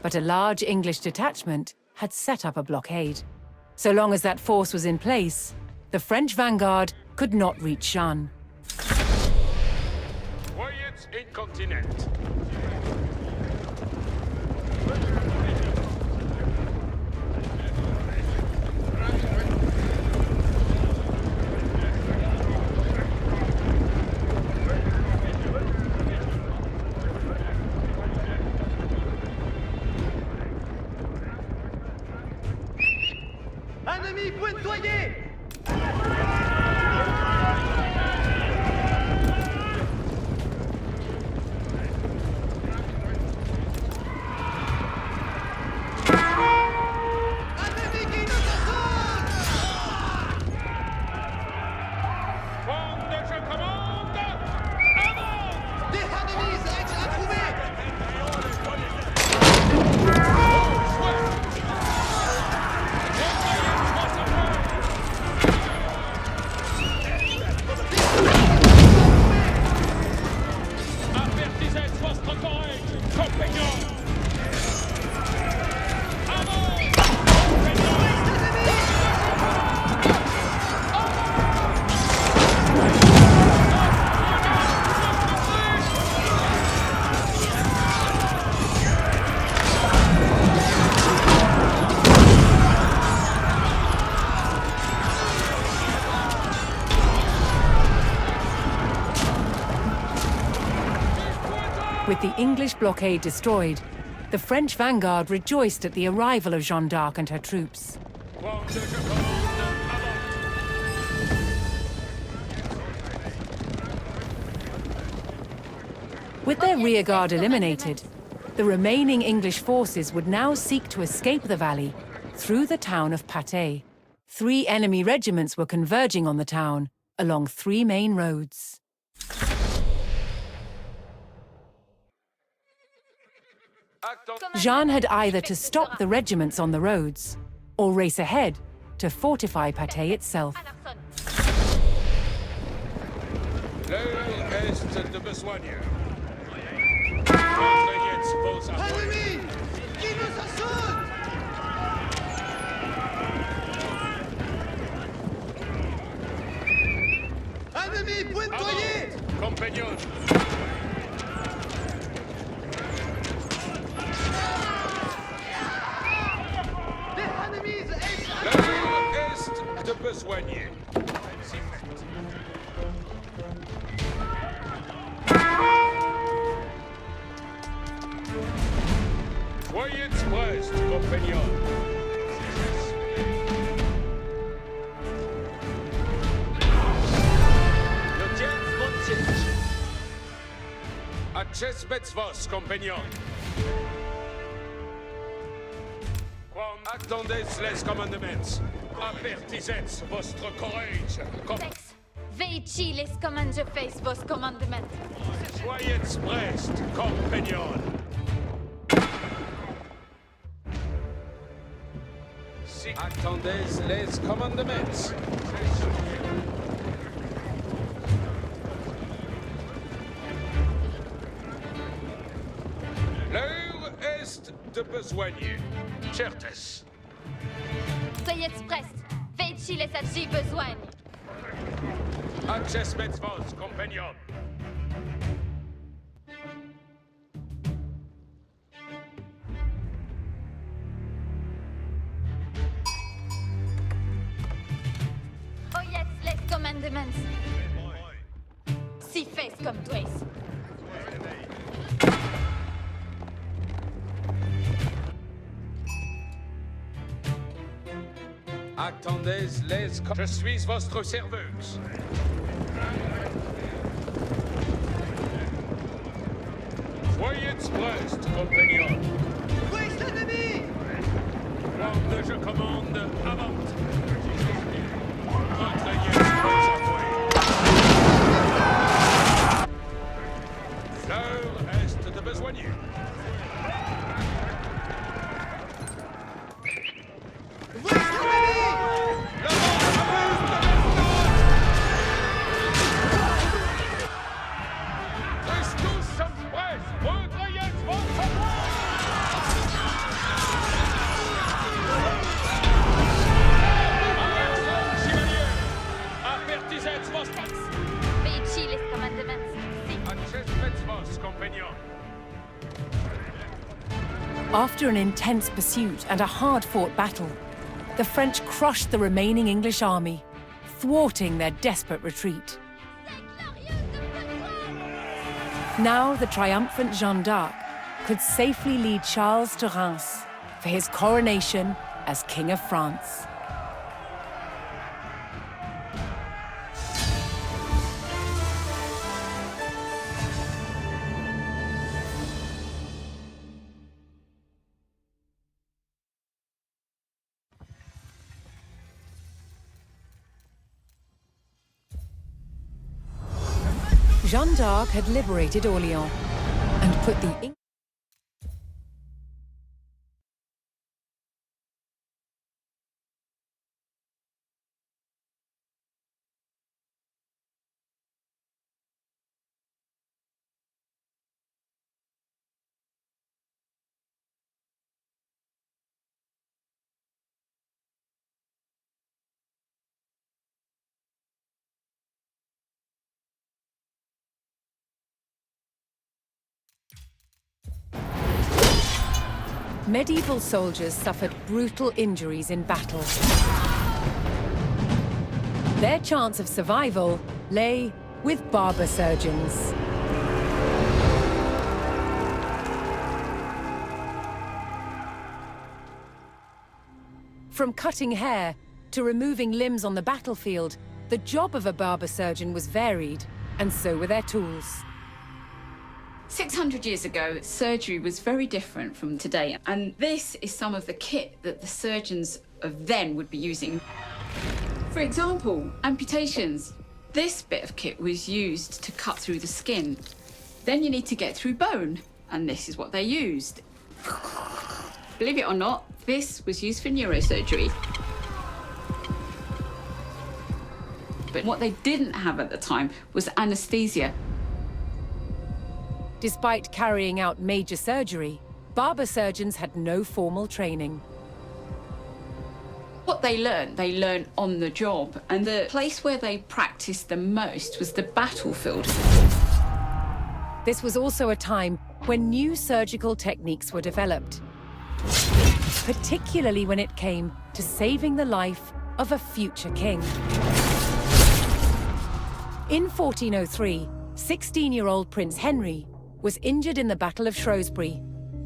But a large English detachment had set up a blockade. So long as that force was in place, the French vanguard could not reach Jeanne. Voyez incontinent. Ennemi pointoyé! With the English blockade destroyed, the French vanguard rejoiced at the arrival of Jeanne d'Arc and her troops. With their rearguard eliminated, the remaining English forces would now seek to escape the valley through the town of Patay. 3 enemy regiments were converging on the town along 3 main roads. Jeanne had either to stop the regiments on the roads or race ahead to fortify Patay itself. L'heure est de besoigner. Ennemi! Qui nous assaute? Ennemi pointoyé! Compagnon. L'heure est de besoigner. Voyez prest, compagnon. Le tien montier. Acceptez vos, compagnon. Attendez les commandements. Avertissez votre courage. Vex, veici les commandes je fais vos commandements. Soyez prest, compagnon. Si attendez les commandements. de besoigner. Certes. Soyez express. Veici les adji besoin. Acces vos, compagnon. Oyez les commandements. Si fais comme toi. Attendez les... Je suis votre serveuse. Soyez express, compagnon. Où est l'ennemi? Quand je commande, avant. Entraînez express à voi. L'heure est de besoigner. Veici les commandements. After an intense pursuit and a hard-fought battle, the French crushed the remaining English army, thwarting their desperate retreat. Now the triumphant Jeanne d'Arc could safely lead Charles to Reims for his coronation as King of France. Jeanne d'Arc had liberated Orléans and put the medieval soldiers suffered brutal injuries in battle. Their chance of survival lay with barber surgeons. From cutting hair to removing limbs on the battlefield, the job of a barber surgeon was varied, and so were their tools. 600 years ago, surgery was very different from today, and this is some of the kit that the surgeons of then would be using. For example, amputations. This bit of kit was used to cut through the skin. Then you need to get through bone, and this is what they used. Believe it or not, this was used for neurosurgery. But what they didn't have at the time was anesthesia. Despite carrying out major surgery, barber surgeons had no formal training. What they learned on the job, and the place where they practiced the most was the battlefield. This was also a time when new surgical techniques were developed, particularly when it came to saving the life of a future king. In 1403, 16-year-old Prince Henry was injured in the Battle of Shrewsbury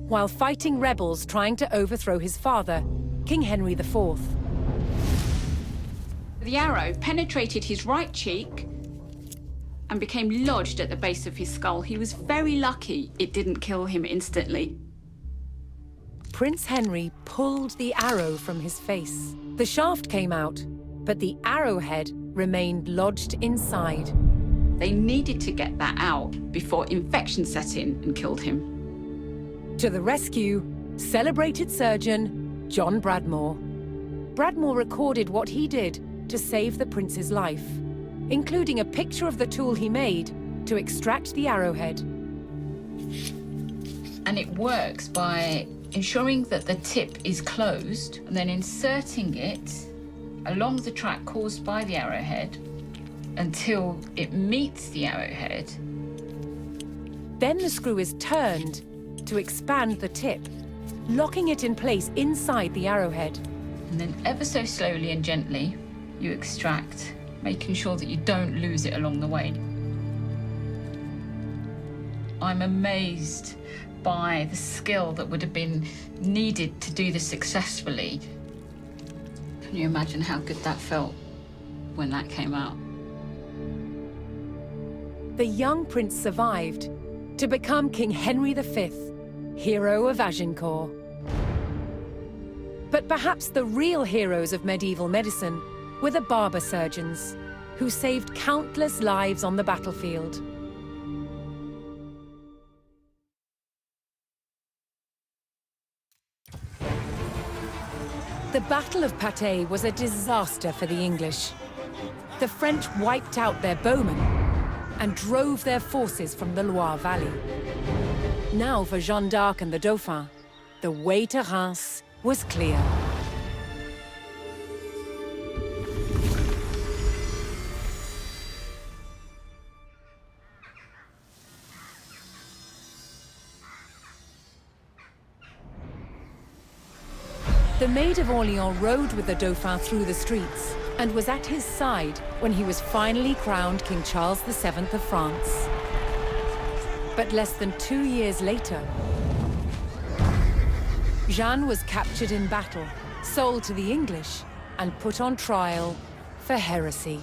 while fighting rebels trying to overthrow his father, King Henry IV. The arrow penetrated his right cheek and became lodged at the base of his skull. He was very lucky it didn't kill him instantly. Prince Henry pulled the arrow from his face. The shaft came out, but the arrowhead remained lodged inside. They needed to get that out before infection set in and killed him. To the rescue, celebrated surgeon John Bradmore. Bradmore recorded what he did to save the prince's life, including a picture of the tool he made to extract the arrowhead. And it works by ensuring that the tip is closed and then inserting it along the track caused by the arrowhead until it meets the arrowhead. Then the screw is turned to expand the tip, locking it in place inside the arrowhead. And then ever so slowly and gently, you extract, making sure that you don't lose it along the way. I'm amazed by the skill that would have been needed to do this successfully. Can you imagine how good that felt when that came out? The young prince survived to become King Henry V, hero of Agincourt. But perhaps the real heroes of medieval medicine were the barber surgeons, who saved countless lives on the battlefield. The Battle of Patay was a disaster for the English. The French wiped out their bowmen and drove their forces from the Loire Valley. Now for Jeanne d'Arc and the Dauphin, the way to Reims was clear. The Maid of Orleans rode with the Dauphin through the streets and was at his side when he was finally crowned King Charles VII of France. But less than 2 years later, Jeanne was captured in battle, sold to the English, and put on trial for heresy.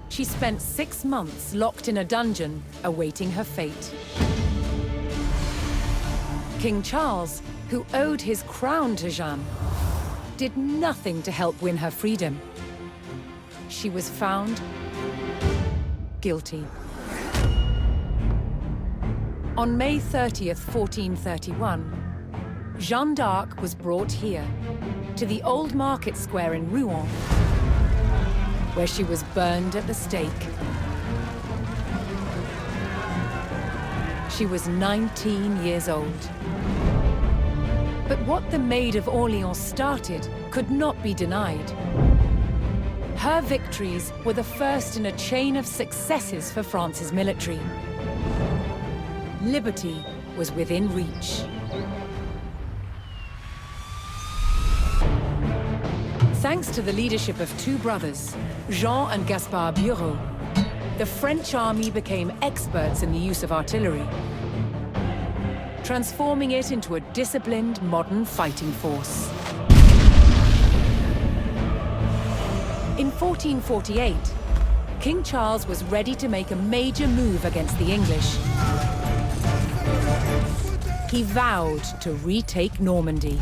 She spent 6 months locked in a dungeon, awaiting her fate. King Charles, who owed his crown to Jeanne, did nothing to help win her freedom. She was found guilty. On May 30th, 1431, Jeanne d'Arc was brought here, to the old market square in Rouen, where she was burned at the stake. She was 19 years old. But what the Maid of Orleans started could not be denied. Her victories were the first in a chain of successes for France's military. Liberty was within reach. Thanks to the leadership of 2 brothers, Jean and Gaspard Bureau, the French army became experts in the use of artillery, transforming it into a disciplined, modern fighting force. In 1448, King Charles was ready to make a major move against the English. He vowed to retake Normandy.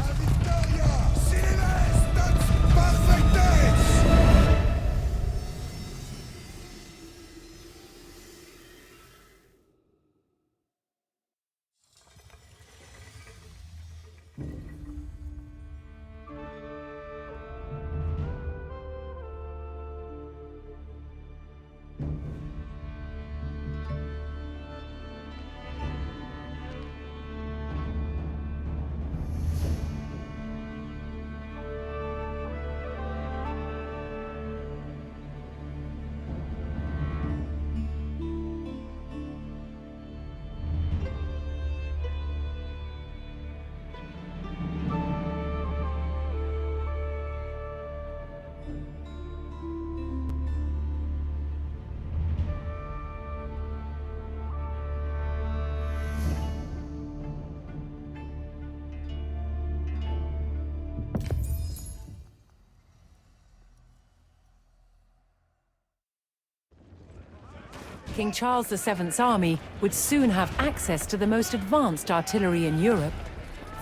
King Charles VII's army would soon have access to the most advanced artillery in Europe,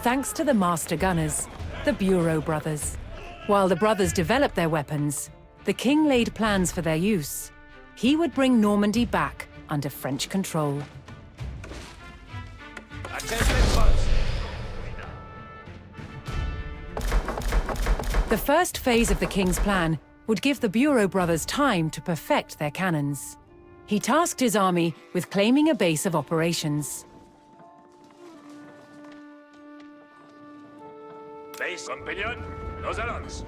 thanks to the master gunners, the Bureau brothers. While the brothers developed their weapons, the king laid plans for their use. He would bring Normandy back under French control. The first phase of the king's plan would give the Bureau brothers time to perfect their cannons. He tasked his army with claiming a base of operations. Base compagnon, nos allons.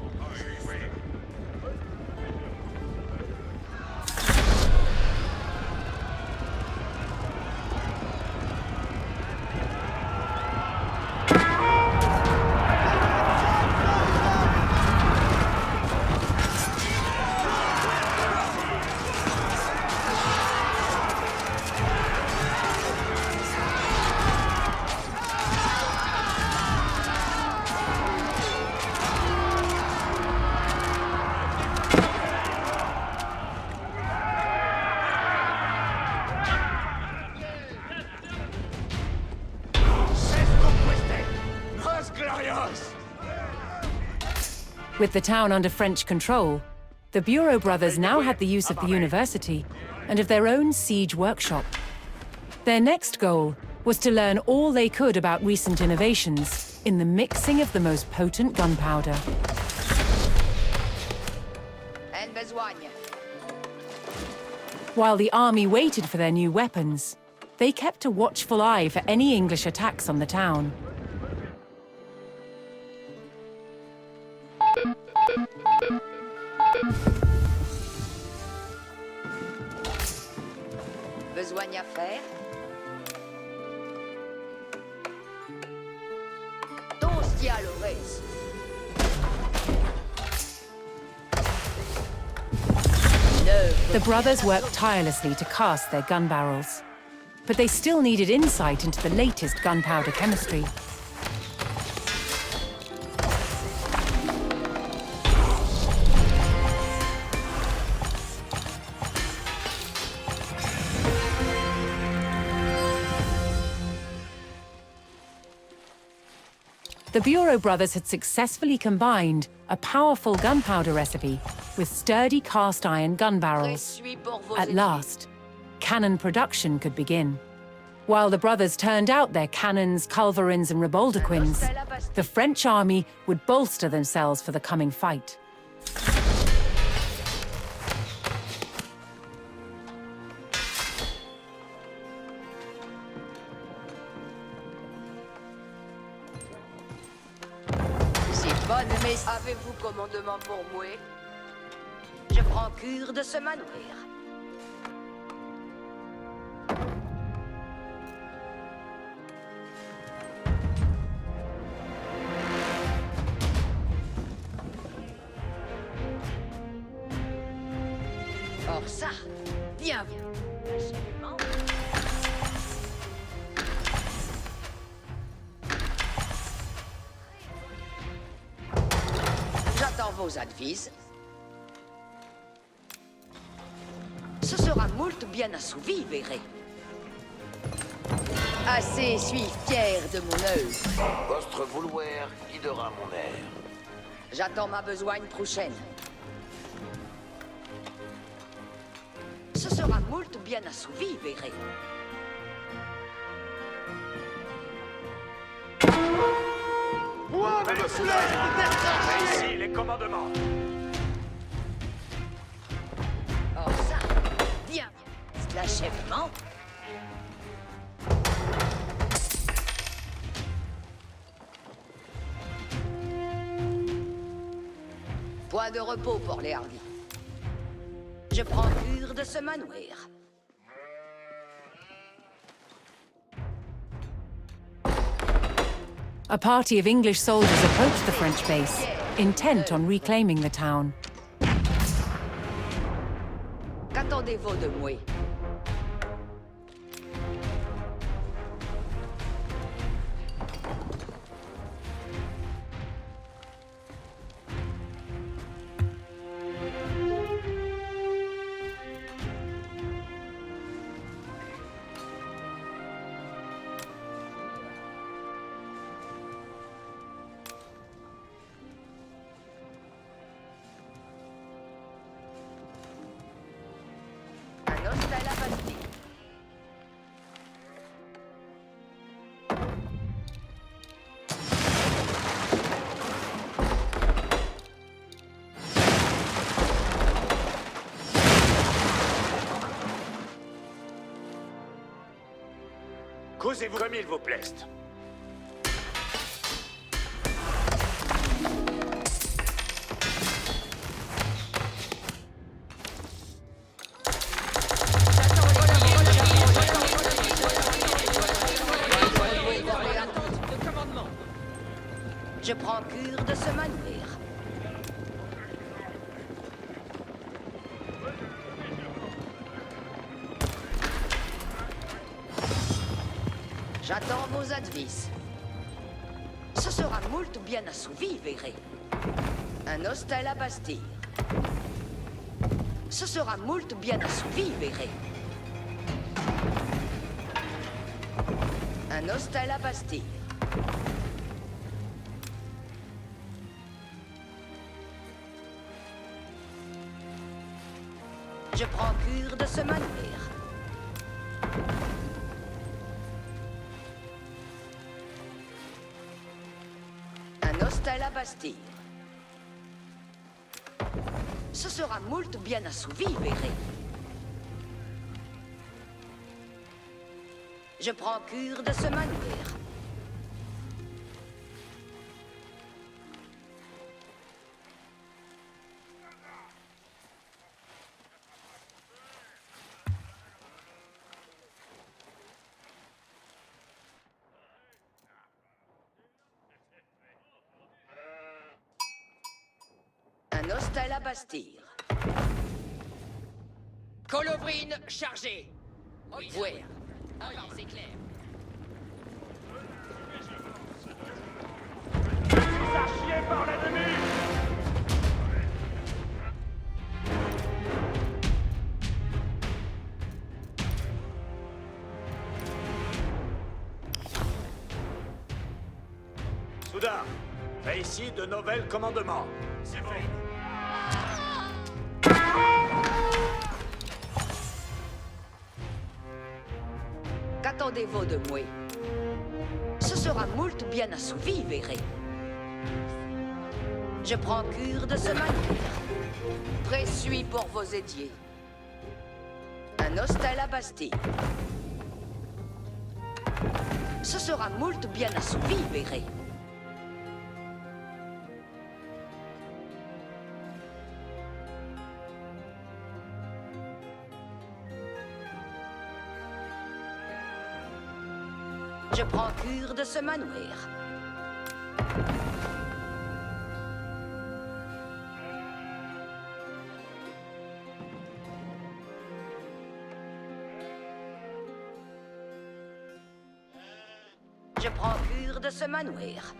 With the town under French control, the Bureau brothers now had the use of the university and of their own siege workshop. Their next goal was to learn all they could about recent innovations in the mixing of the most potent gunpowder. En besogne. While the army waited for their new weapons, they kept a watchful eye for any English attacks on the town. Besogne à faire. Tosti à l'oreille. The brothers worked tirelessly to cast their gun barrels, but they still needed insight into the latest gunpowder chemistry. The Bureau brothers had successfully combined a powerful gunpowder recipe with sturdy cast iron gun barrels. At last, cannon production could begin. While the brothers turned out their cannons, culverins, and riboldequins, the French army would bolster themselves for the coming fight. Bonne, mais avez-vous commandement pour moi? Je prends cure de ce manoir. Or ça, bien vu. Absolument. J'attends vos advises. Ce sera moult bien assouvi, verrez. Assez suis fier de mon œuvre. Votre vouloir guidera mon air. J'attends ma besogne prochaine. Ce sera moult bien assouvi, verrez. Moi, ici les commandements. Oh ça, bien, l'achèvement. Point de repos pour les hardis. Je prends cure de ce manoir. A party of English soldiers approached the French base, intent on reclaiming the town. Qu'attendez-vous de moi? Disposez-vous comme il vous plaise. Je prends cure de ce manoir. J'attends vos advices. Ce sera moult bien assouvi, verrez. Un hostel à Bastille. Ce sera moult bien assouvi, verrez. Un hostel à Bastille. Je prends cure de ce manoir. Un hostel à Bastille. Ce sera moult bien assouvi, verrez. Je prends cure de ce manoir. Un hostel à Bastille. Colovrine chargée. Vouer. C'est clair. Archiers par l'ennemi! Soudain, fais ici de nouvelles commandements. C'est fait. Qu'attendez-vous de moi? Ce sera moult bien assouvi, verrez. Je prends cure de ce manoir. Présuis pour vos édiers. Un hostel à Bastille. Ce sera moult bien assouvi, verrez. Je prends cure de ce manoir. Je prends cure de ce manoir.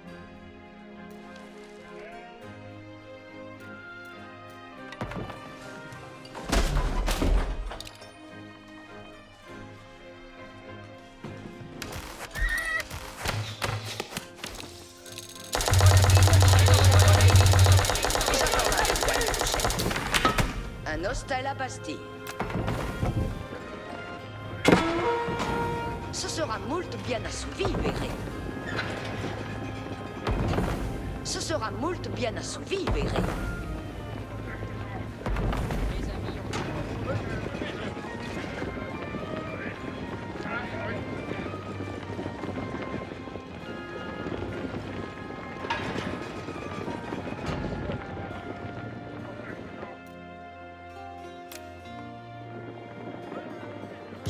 Un hostel à Bastille. Ce sera moult bien assouvi, verrez. Ce sera moult bien assouvi, verrez.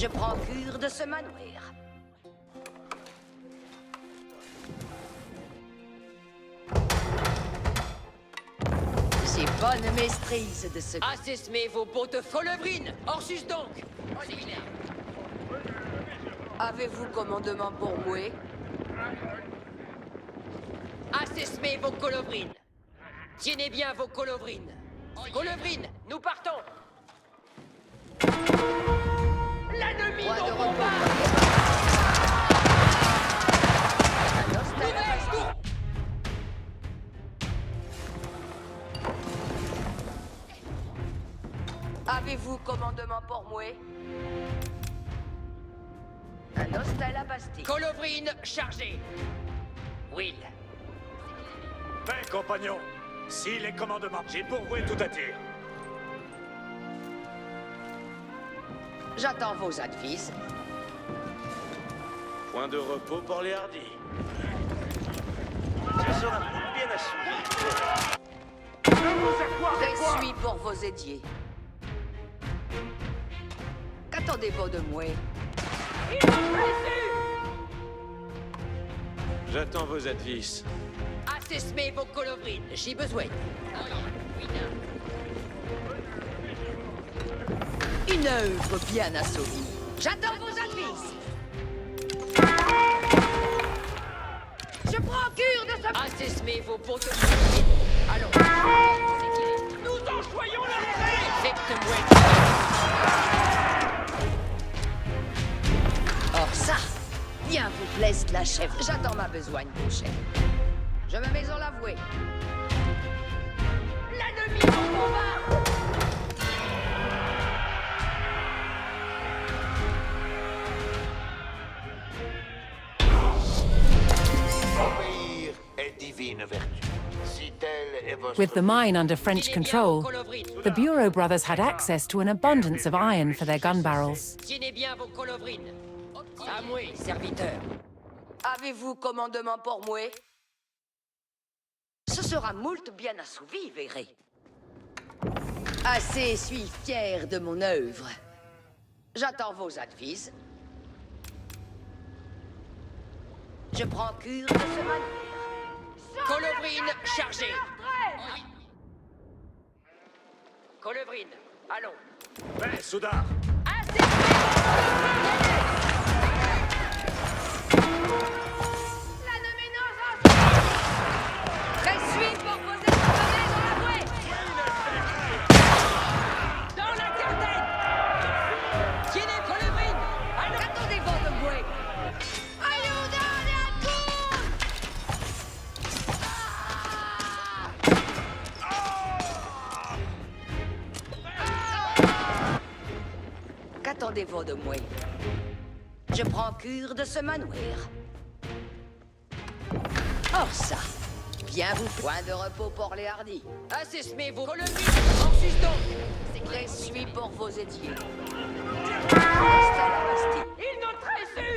Je prends cure de ce manoir. J'ai bonne maîtrise de ce... Assesmez vos bottes folovrines. Orsus donc. C'est clair. Avez-vous commandement pour moi? Assesmez vos colovrines. Tienez bien vos colovrines. Colovrines, nous partons. L'ennemi Point de au repos. combat. Un hostel à Bastille. Avez-vous commandement pour moi? Un hostel à Bastille. Colovrine chargée. Will. Fait, compagnons. Si les commandements, j'ai pourvoué tout à tir. J'attends vos advices. Point de repos pour les hardis. Ce sera bien assouvi. Présuis pour vos édiers. Qu'attendez-vous de moi? J'attends vos advices. Assesmez vos colovrines, j'ai besoin. Une œuvre bien assouvie. J'attends vos advices. Je prends cure de ce... Assesmez vos pots de colovrines. Allons. Nous enjoyons la paix. Faites-moi. Or ça, bien vous plaise la chef. J'attends ma besogne prochaine. Je me mets en l'avouer. L'ennemi au combat. Obéir est divine vertu. Si telle est votre... With the mine under French control, the Bureau brothers had access to an abundance of iron for their gun barrels. Tienez bien vos colovrines. À moi, serviteur. Avez-vous commandement pour moi? Ce sera moult bien assouvi, verrez. Assez suis fier de mon œuvre. J'attends vos advices. Je prends cure de ce manœuvre. Colovrine chargée. Colovrine, allons. Soudard. Présuis pour vos escadrons dans la bouée. Dans la garden. Tienez colovrine. Allons. Attendez-vous de bouée. Allons dans la cour. Qu'attendez-vous de moi? Je prends cure de ce manoir. Or ça, bien vous point de repos pour les hardis. Assesmez vos colovrines. Ensuite donc. Présuis pour vos édiers. Restez à la Bastille. Ils n'ont trésu.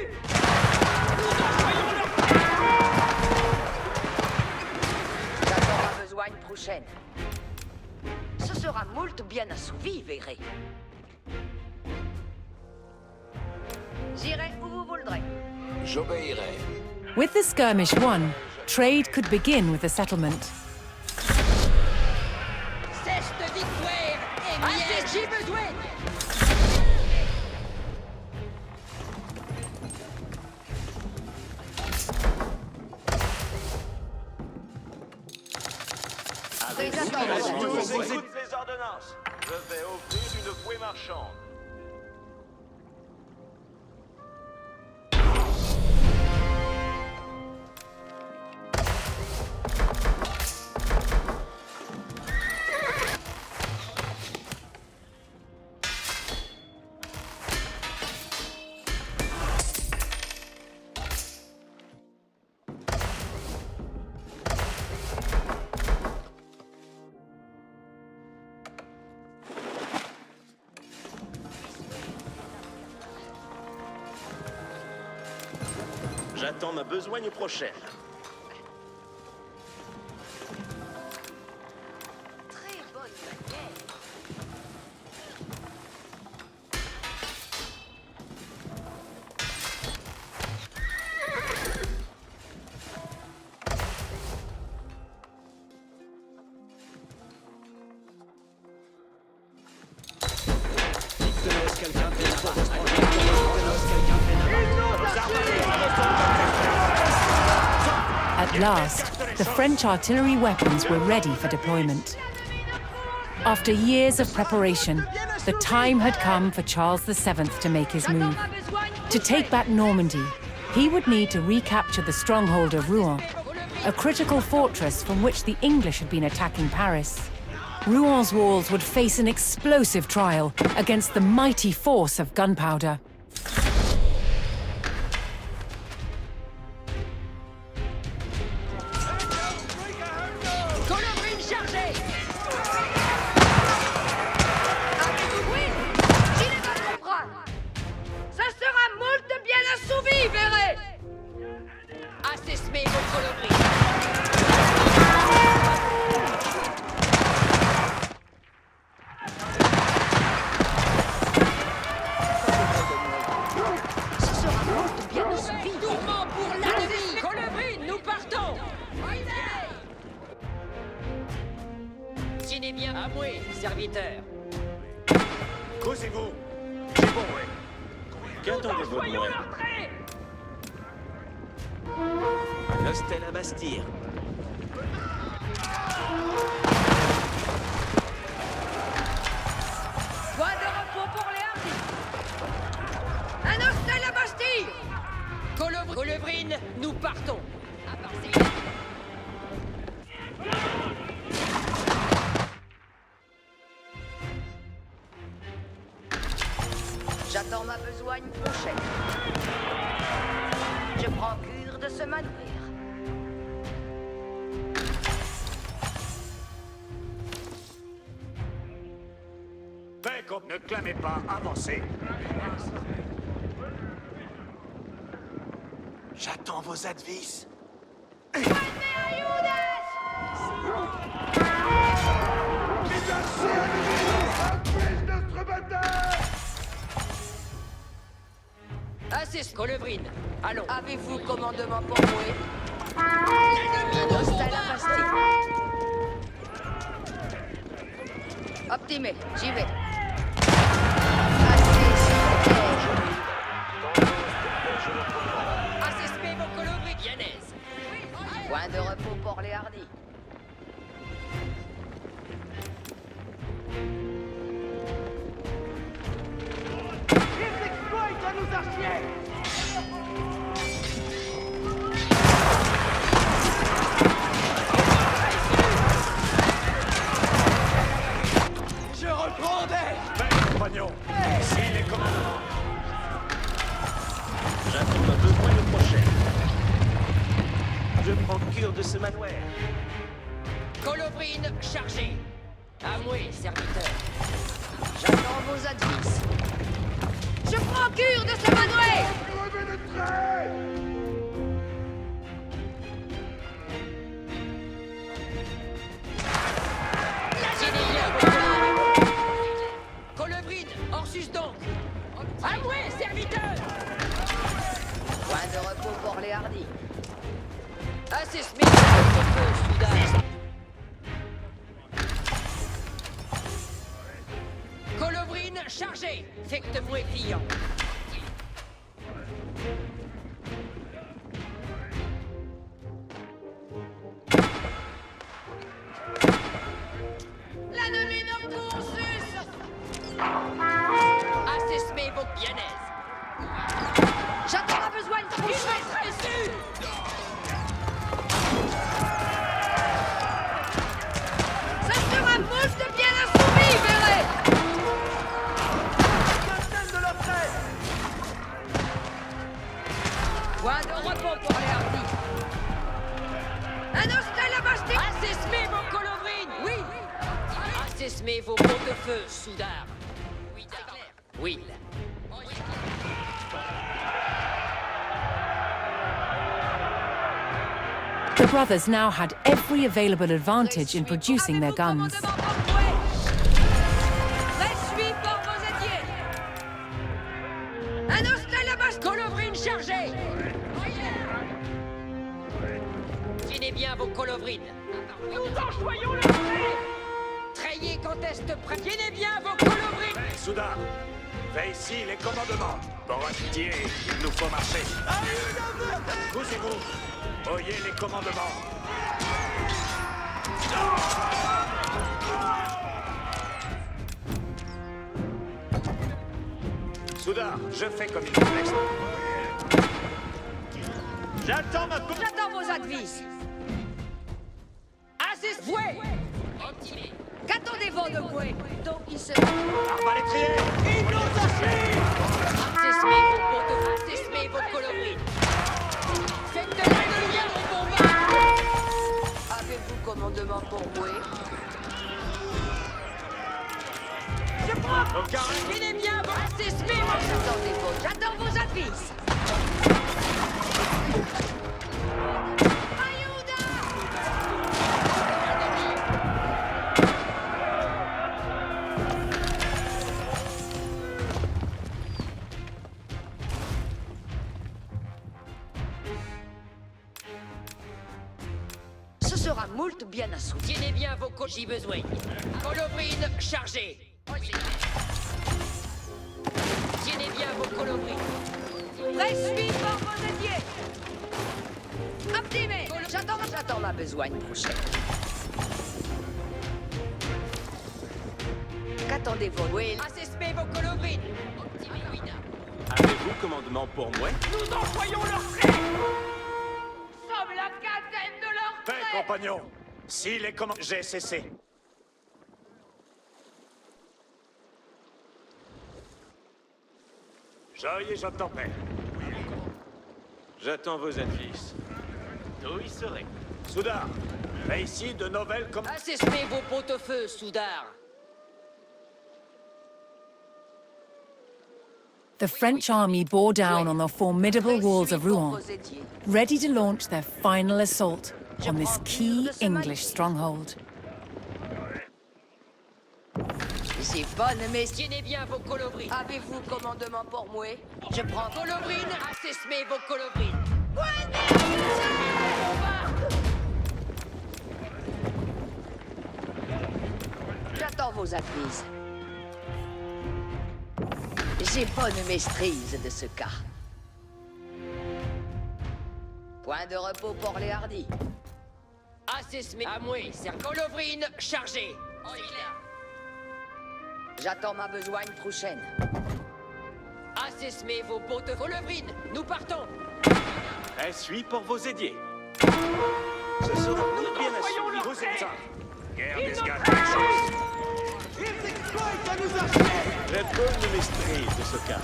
J'attends ma besogne prochaine. Ce sera moult bien assouvi, verrez. J'irai où vous voudrez. J'obéirai. With the skirmish won, trade could begin with the settlement. Cette victoire est mienne. J'ai besoin. J'écoute les ordonnances. Je vais ouvrir une bouée marchande. J'attends ma besogne prochaine. Très bonne manière. At last, the French artillery weapons were ready for deployment. After years of preparation, the time had come for Charles VII to make his move. To take back Normandy, he would need to recapture the stronghold of Rouen, a critical fortress from which the English had been attacking Paris. Rouen walls would face an explosive trial against the mighty force of gunpowder. Colovrine chargée. Oui, j'y vais pas comprendre. Ça sera moult bien assouvi, verrez. Tienez bien à moi, serviteur. Causez-vous. J'ai bon, ouais. Qu'attendez-vous de moi? Un hostel à bastir. Point de repos pour les hardis. Un hostel à Bastille. Colovrine, nous partons. À Marseille. J'attends ma besogne prochaine. Je prends cure de ce manoir. Ben, comme ne clamez pas, avancez. J'attends vos advices. Notre bataille! Assez, Colovrine. Allons. Avez-vous commandement pour moi? Un hostel à Bastille. Optimé, j'y vais. Assistez vos Colovrines, Yanez. Point de repos pour les hardis. Ils exploitent à nos archers! Je reprendrai! Ben, compagnon, ici les commandements. J'attends ma besoin le prochain. Je prends cure de ce manoir. Colovrine, chargée. À moi, serviteur. J'attends vos advices. Je prends cure de ce manoir. Crevez le trait! Tienez bien vos Colovrines. Colovrine, Orsus donc. À moi, serviteur. Point de repos pour les hardis. Assez Smith, votre feu, soudain. Colovrine, chargée. Faites-moi client. L'ennemi me poursuit. Assez Smith, vos Yanez. J'attends ma besogne prochaine. Ça sera moult de bien assoumis, Véret. Point de repos pour les hardis. Un hostel à Bastille. Assismez vos Colovrines. Oui. Assismez vos pots de feu, soudard. Oui, c'est clair. Oui. The brothers now had every available advantage in producing their guns. Suis pour vos étiers. Un hostel à Bastille. Colovrine chargée. Tienez bien vos Colovrines. Nous enjoyons le prix! Trayez quand est prêt. Tienez bien vos Colovrines. Ben, Soudain, fais ici les commandements. Pour pitié, il nous faut marcher. Poussez-vous. Oyez les commandements. Soudain, je fais comme il vous laisse. J'attends J'attends vos advices. Assist, voué. Qu'attendez-vous de moi? Donc il se... Arbalétrier. Ils nous Assismez vos pots de feu. Assismez vos Colovrines. Faites de la lumière au combat. Avez-vous commandement pour moi? Je prends. Au carré. Tienez bien vos assismez vos... J'attends vos advices. Ce sera moult monte bien à souder. Tienez bien vos j'ai besoin. Colobrine, chargez. Tienez bien vos colobrines. Presse-lui par vos alliés. Optimé. J'attends ma besogne prochaine. Qu'attendez-vous? Oui. Assespez vos colobrines. Avez-vous commandement pour moi? Nous envoyons leurs traits. Sommes la cadette de leurs traits. Fait, compagnon. Si les commandes... J'ai cessé. Joyeux, j'entends père. J'attends vos advices. D'où y serait? Soudard, fais ici de nouvelles commandes. Assespez vos pot-au-feu, soudard. The French army bore down on the formidable walls of Rouen, ready to launch their final assault on this key English stronghold. J'ai bonne mais... Tienez bien vos colobrines. Avez-vous commandement pour moi? Je prends colobrine, assespez vos colobrines. J'attends vos advices. J'ai bonne maîtrise de ce cas. Point de repos pour les hardis. Assespez à moi, c'est colobrine, chargez. J'attends ma besogne prochaine. Assespez vos potes colobrines, nous partons. Suis pour vos aidiers. Ce sera nous bien assurés. Vos états. Guerre des gars. Ils exploitent à nous archer. J'ai bonne maîtrise de ce cas.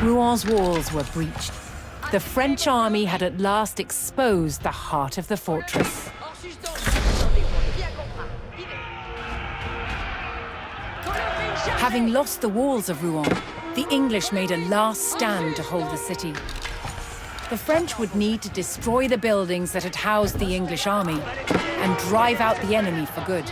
Rouen walls were breached. The French army had at last exposed the heart of the fortress. Having lost the walls of Rouen, the English made a last stand to hold the city. The French would need to destroy the buildings that had housed the English army and drive out the enemy for good.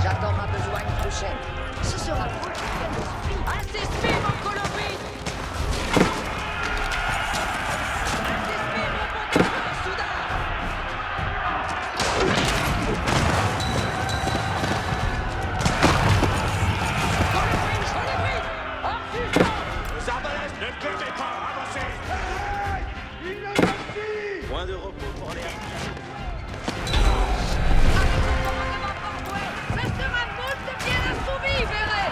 J'attends ma besogne prochaine. Ce sera vous qui faites. Assespez vos colobrines. Assespez vos potes soudard. Colobrine, hors suspens. Aux arbalètes, ne perdez pas, avancez. Point de repos pour les hardis. Ce sera moult bien assouvi, verrez.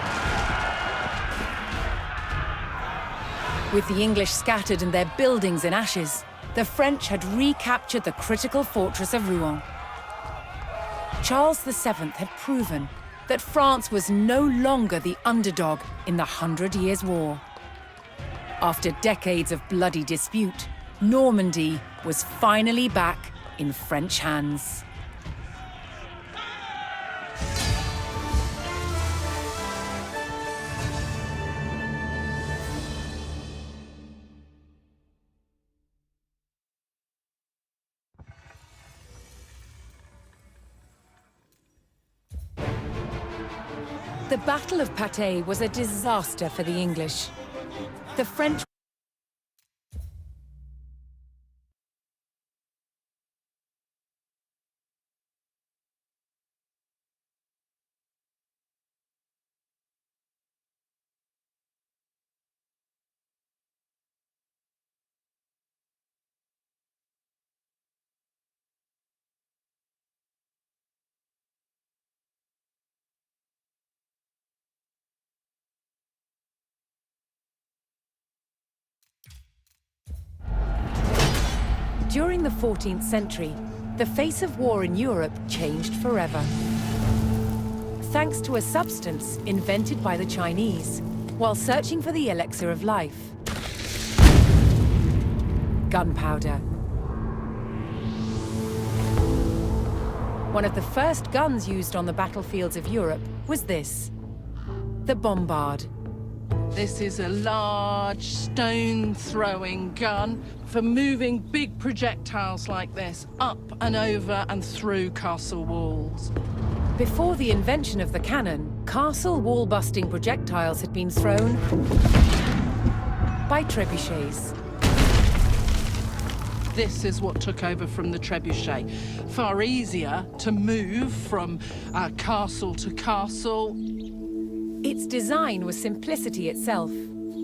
With the English scattered and their buildings in ashes, the French had recaptured the critical fortress of Rouen. Charles VII had proven that France was no longer the underdog in the 100 Years' War. After decades of bloody dispute, Normandy was finally back in French hands. The Battle of Patay was a disaster for the English. The French During the 14th century, the face of war in Europe changed forever. Thanks to a substance invented by the Chinese while searching for the elixir of life. Gunpowder. One of the first guns used on the battlefields of Europe was this, the bombard. This is a large stone-throwing gun for moving big projectiles like this up and over and through castle walls. Before the invention of the cannon, castle wall-busting projectiles had been thrown by trebuchets. This is what took over from the trebuchet. Far easier to move from castle to castle. Its design was simplicity itself,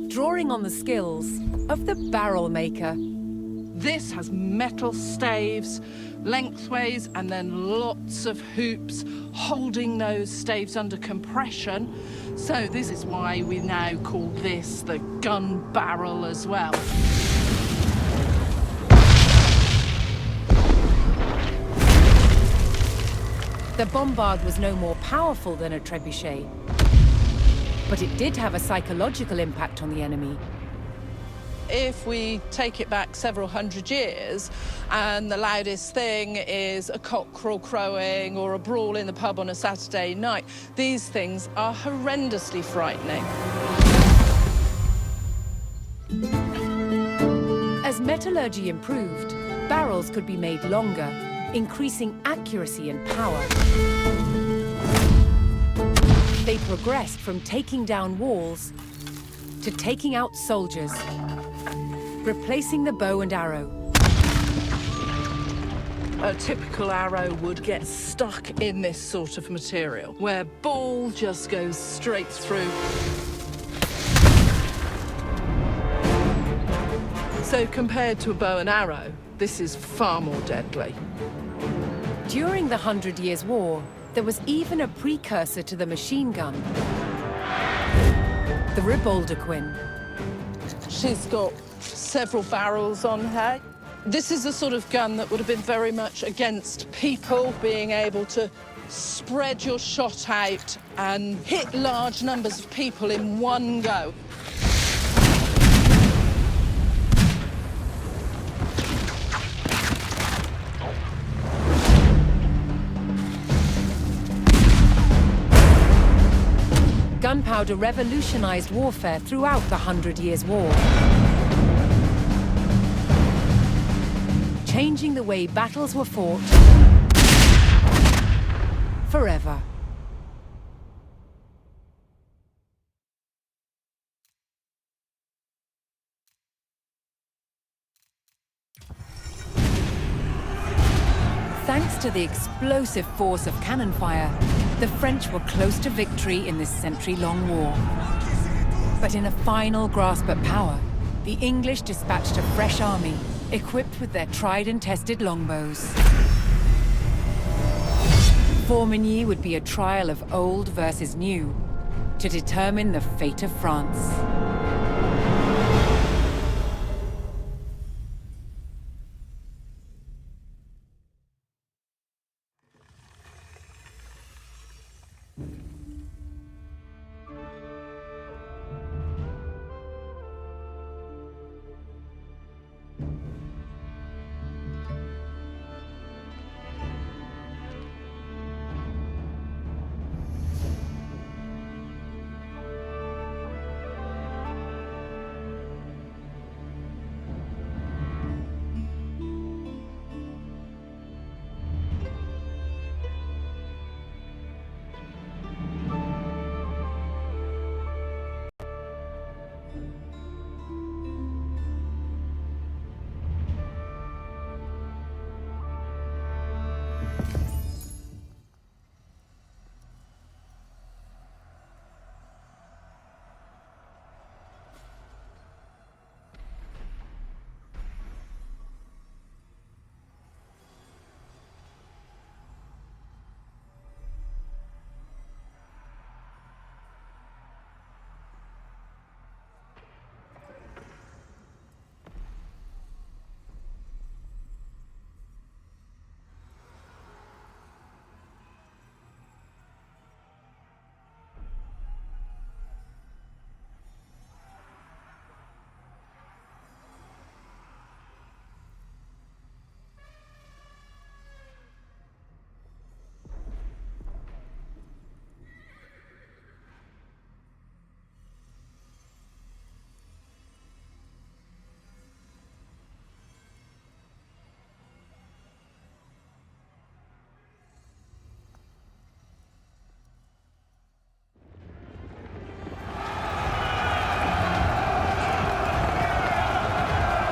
drawing on the skills of the barrel maker. This has metal staves, lengthways, and then lots of hoops holding those staves under compression. So this is why we now call this the gun barrel as well. The bombard was no more powerful than a trebuchet, but it did have a psychological impact on the enemy. If we take it back several hundred years, and the loudest thing is a cockerel crowing or a brawl in the pub on a Saturday night, these things are horrendously frightening. As metallurgy improved, barrels could be made longer, increasing accuracy and power. They progressed from taking down walls to taking out soldiers, replacing the bow and arrow. A typical arrow would get stuck in this sort of material, where ball just goes straight through. So compared to a bow and arrow, this is far more deadly. During the 100 Years' War, there was even a precursor to the machine gun, the Riboldequin. She's got several barrels on her. This is the sort of gun that would have been very much against people being able to spread your shot out and hit large numbers of people in one go. Gunpowder revolutionized warfare throughout the 100 Years' War, changing the way battles were fought forever. Thanks to the explosive force of cannon fire, the French were close to victory in this century-long war. But in a final grasp at power, the English dispatched a fresh army, equipped with their tried and tested longbows. Formigny would be a trial of old versus new, to determine the fate of France.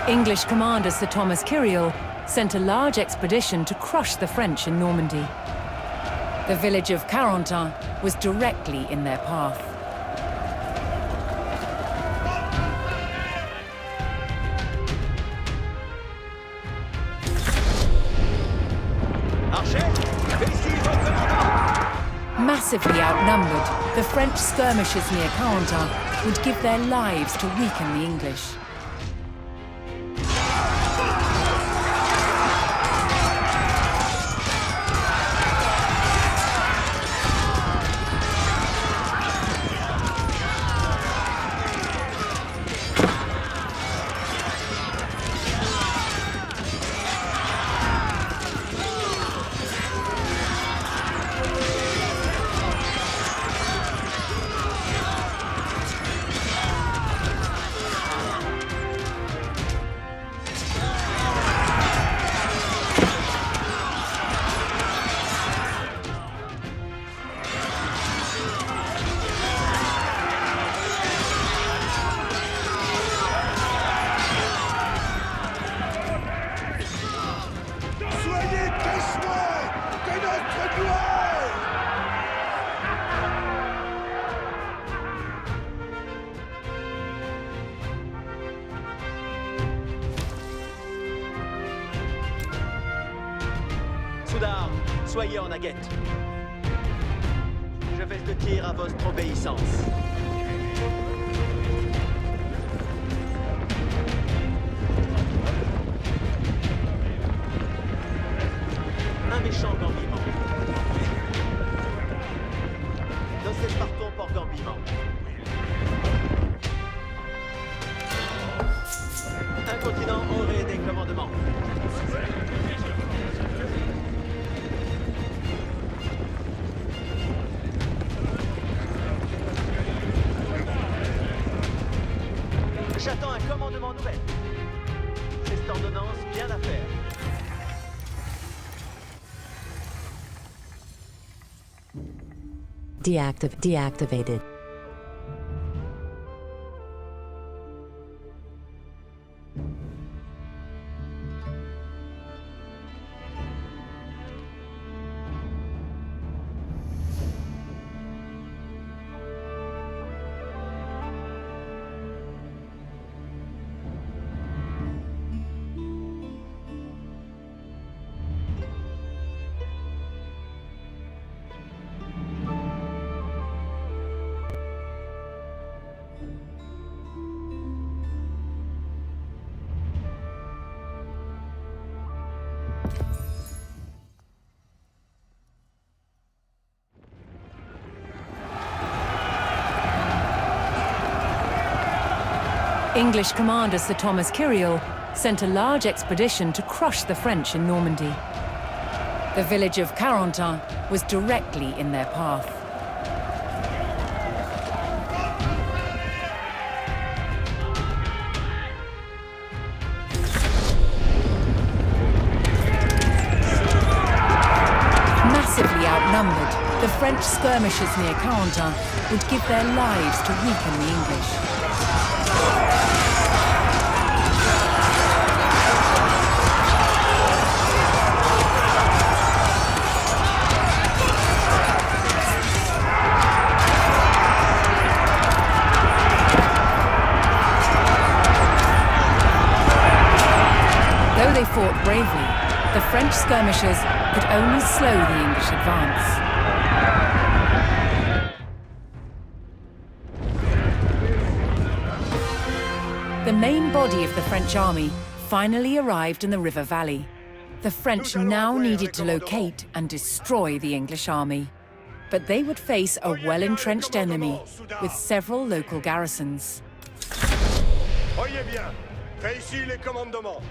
English commander Sir Thomas Kiriel sent a large expedition to crush the French in Normandy. The village of Carentan was directly in their path. Massively outnumbered, the French skirmishers near Carentan would give their lives to weaken the English. Soudard, soyez en aguette. Je vais te dire à votre obéissance. Un méchant gambiment. Nous partons pour gambiment. Un continent aurait des commandements. J'attends un commandement nouvelle. C'est cette ordonnance bien à faire. Deactivated. English commander Sir Thomas Kiriel sent a large expedition to crush the French in Normandy. The village of Carentan was directly in their path. Massively outnumbered, the French skirmishers near Carentan would give their lives to weaken the English. Though they fought bravely, the French skirmishers could only slow the English advance. The main body of the French army finally arrived in the river valley. The French now needed to locate and destroy the English army. But they would face a well-entrenched enemy with several local garrisons. Voyez bien, fais ici les commandements.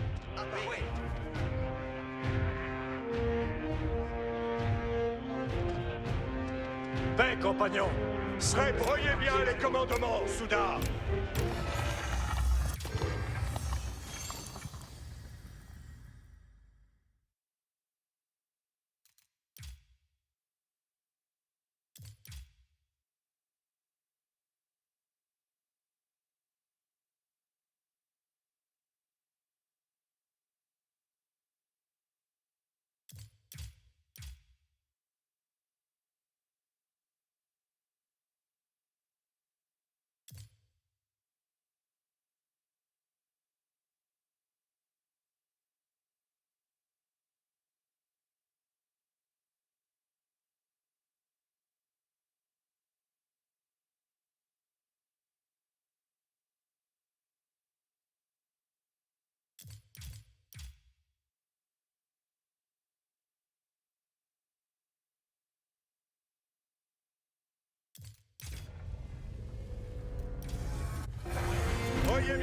Paix, compagnons. Voyez bien les commandements, Soudard.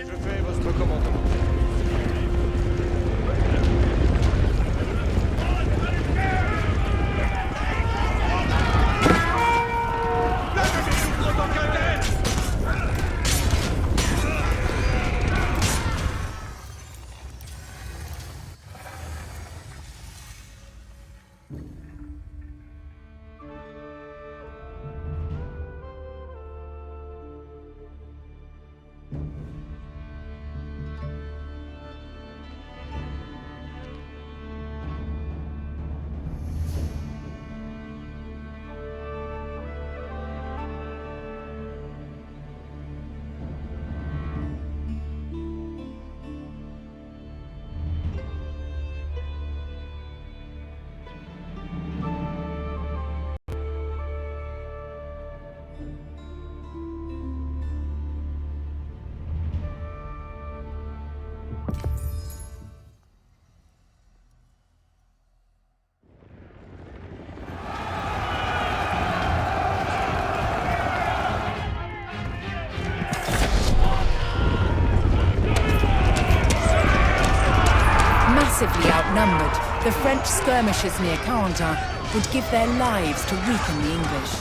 Je fais votre commandement. Massively outnumbered, the French skirmishers near Carentan would give their lives to weaken the English.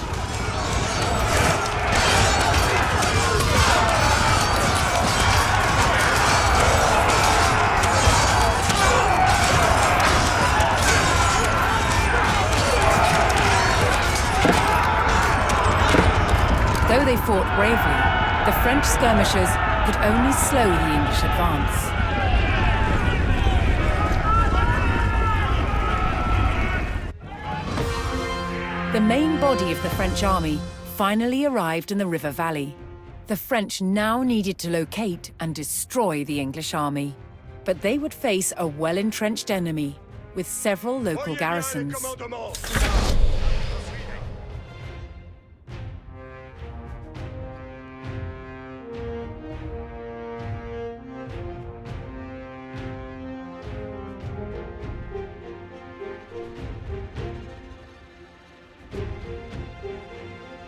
Though they fought bravely, the French skirmishers could only slow the English advance. The main body of the French army finally arrived in the river valley. The French now needed to locate and destroy the English army. But they would face a well-entrenched enemy with several local garrisons.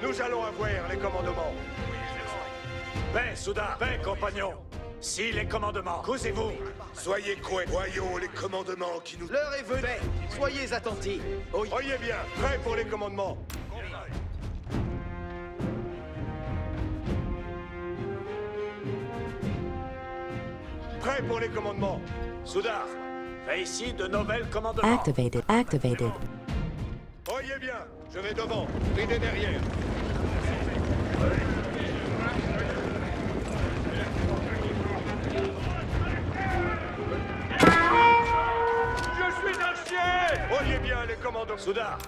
Nous allons avoir les commandements. Paix, soudain. Paix, compagnons. Si les commandements, causez-vous. Soyez quoi? Voyons les commandements qui nous... L'heure est venue. Soyez attentifs. Oyez bien, prêt pour les commandements. Prêt pour les commandements. Soudard, fais ici de nouvelles commandements. Activated. Activated. Oyez bien, je vais devant, ridez derrière. Je suis un chien. Oyez bien les commandements. Soudard,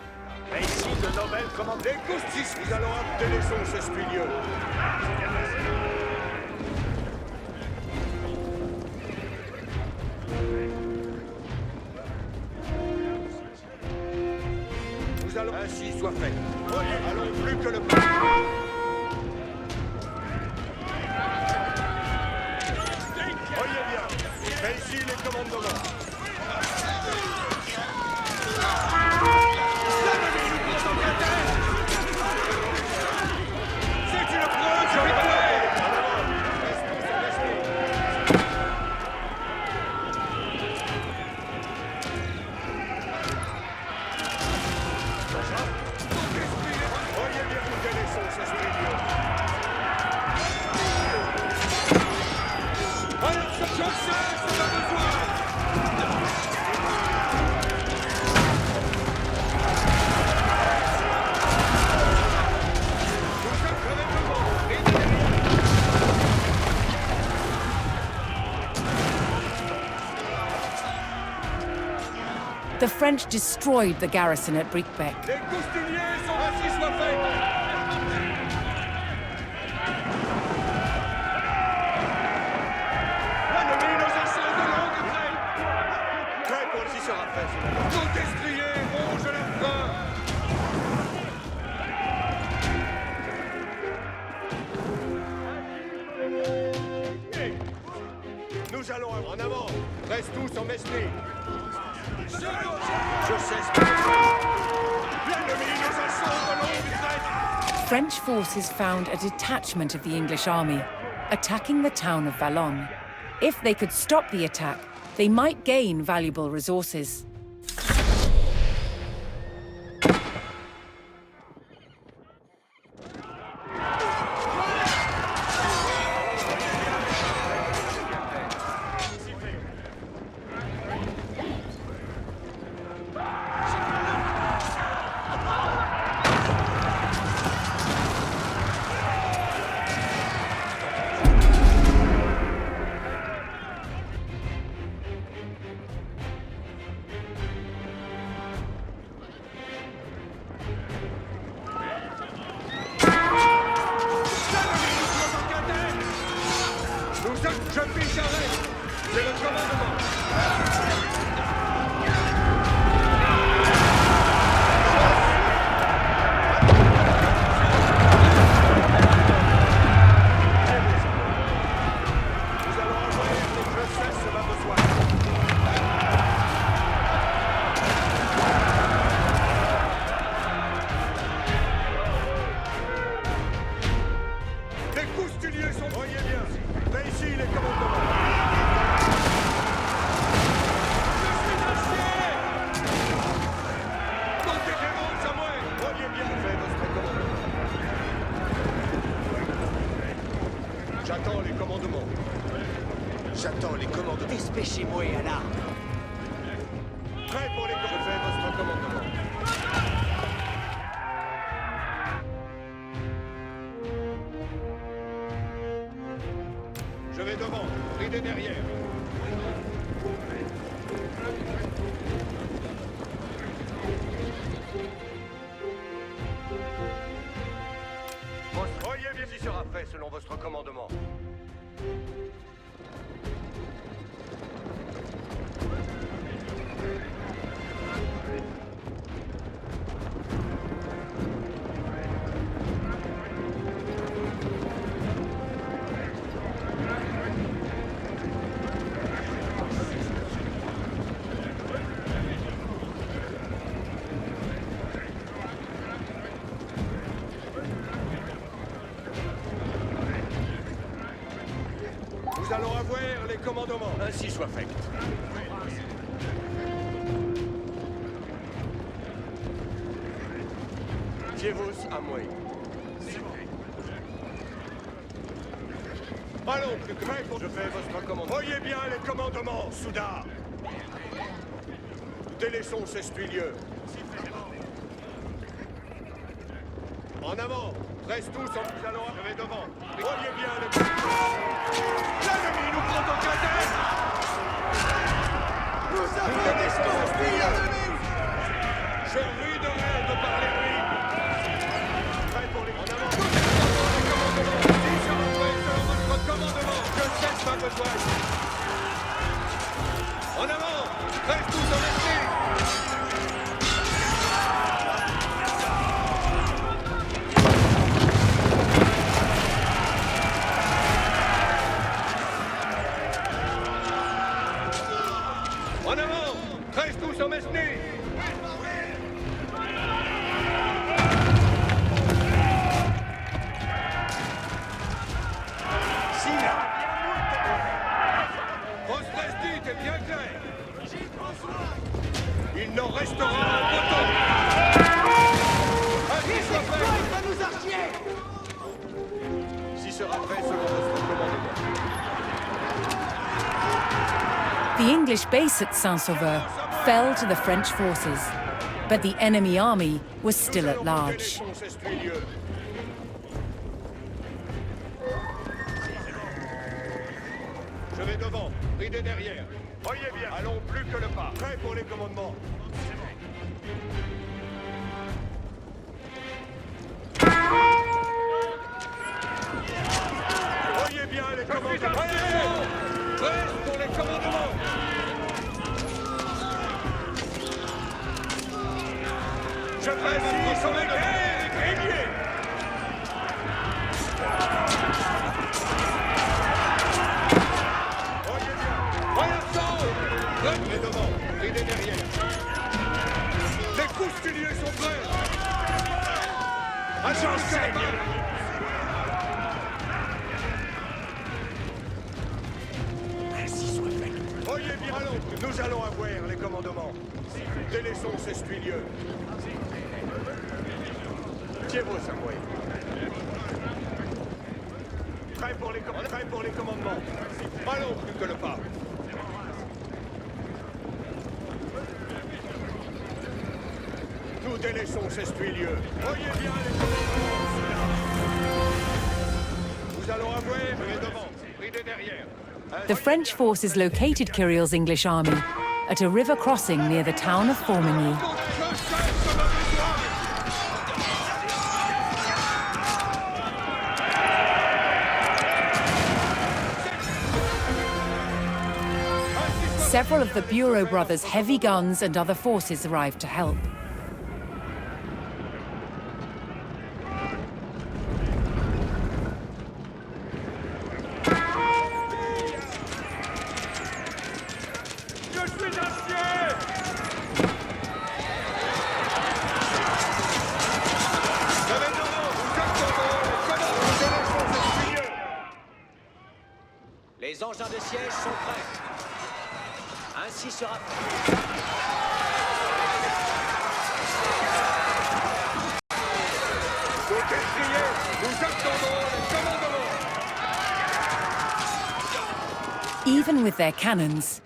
fais ici de nouvelles commandements. Les coustices, nous allons appeler les sons, ce spulieux. Nous allons... Ainsi soit fait. Allons plus que le... Oyez bien, fais ici les commandements. C'est une preuve de victoire. Voyez bien où quels sont ces studios. Alors, je sais, c'est pas besoin. The French destroyed the garrison at Briquebec. Les coustiniers sont ainsi soit fait. L'ennemi nous assaut de longue traîne. Très pour si sera fait. Nos destriers rongent la faim. Nous allons en avant. Reste tous en mesnée. Je sais ce que l'ennemi nous assaut de longue traîne. French forces found a detachment of the English army attacking the town of Valognes. If they could stop the attack, they might gain valuable resources. J'attends les commandements. J'attends les commandements. Dépêchez-moi à l'arme. Prêt pour les... Je fais votre commandement. Je vais devant, ridez derrière. Voyez bien si sera fait selon votre commandement. Nous allons avoir les commandements. Ainsi soit fait. Fiez-vous à moi. Allons, plus près pour... Je fais votre commandement. Voyez bien les commandements, Souda. Délaissons ces spuilieux. En avant. Reste tous en... Nous allons arriver devant. Voyez bien les... L'ennemi nous prend en catène. Nous délaissons ces spuilieux. Je ruderai de par les rues. Prêt pour les... En avant. Les commandements. Si je renvoie selon votre commandement, je cesse ma besogne. En avant. Reste tous en esprit. En avant! Reste tous en mesnée! Sina! Votre prestige est bien clair! Il n'en restera un bouton! Ainsi soit fait! Nous archiers! Si sera fait selon votre commandement. The English base at Saint-Sauveur fell to the French forces, but the enemy army was still at large. Je vais devant, ridez derrière. Voyez bien, allons plus que le pas. Prêt pour les commandements. Voyez bien les commandements. Prêt pour les commandements. Je précise sur les gréviers. Voyez bien. Voyons-en. Revenez devant. Ridez derrière. Les coustiliers sont prêts. Attention. Allons, nous allons avoir les commandements. Délaissons ces stuilieux. Tiens-vous, Samway. Prêt pour les commandements. Allons, plus que le pas. Nous délaissons ces stuilieux. Voyez bien les commandements. Nous allons avoir les devants, pris de derrière. The French forces located Kyriel's English army at a river crossing near the town of Formigny. Several of the Bureau brothers' heavy guns and other forces arrived to help. Les engins de siège sont prêts. Ainsi sera Tout est crié. Nous attendons les commandements. Even with their cannons,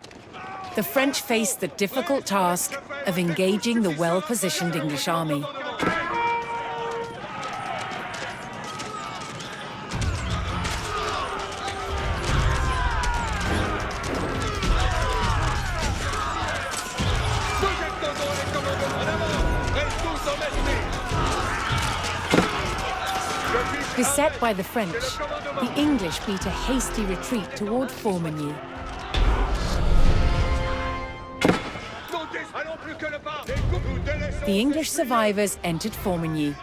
the French faced the difficult task of engaging the well-positioned English army. Beset by the French, the English beat a hasty retreat toward Formigny. The English survivors entered Formigny.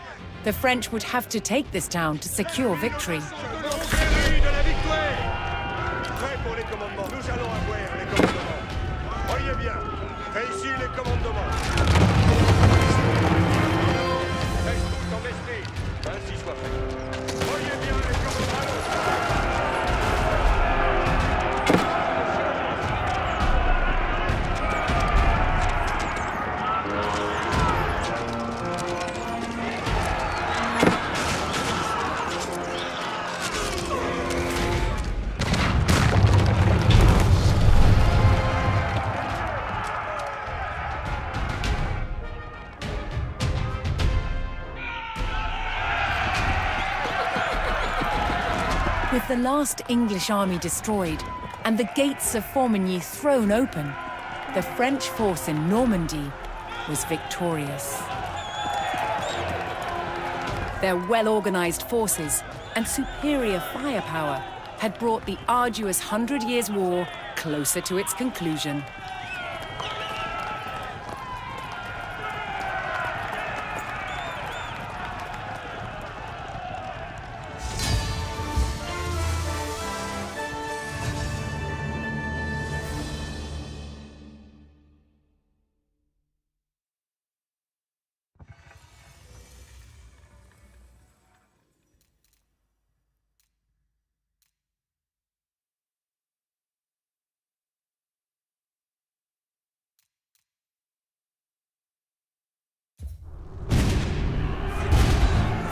The French would have to take this town to secure victory. Prêt pour les commandements. Nous allons avoir les commandements. Voyez bien. Ici les commandements. Reste tous en esprit. Ainsi soit fait. Voyez bien les commandements. With the last English army destroyed and the gates of Formigny thrown open, the French force in Normandy was victorious. Their well-organized forces and superior firepower had brought the arduous 100 Years' War closer to its conclusion.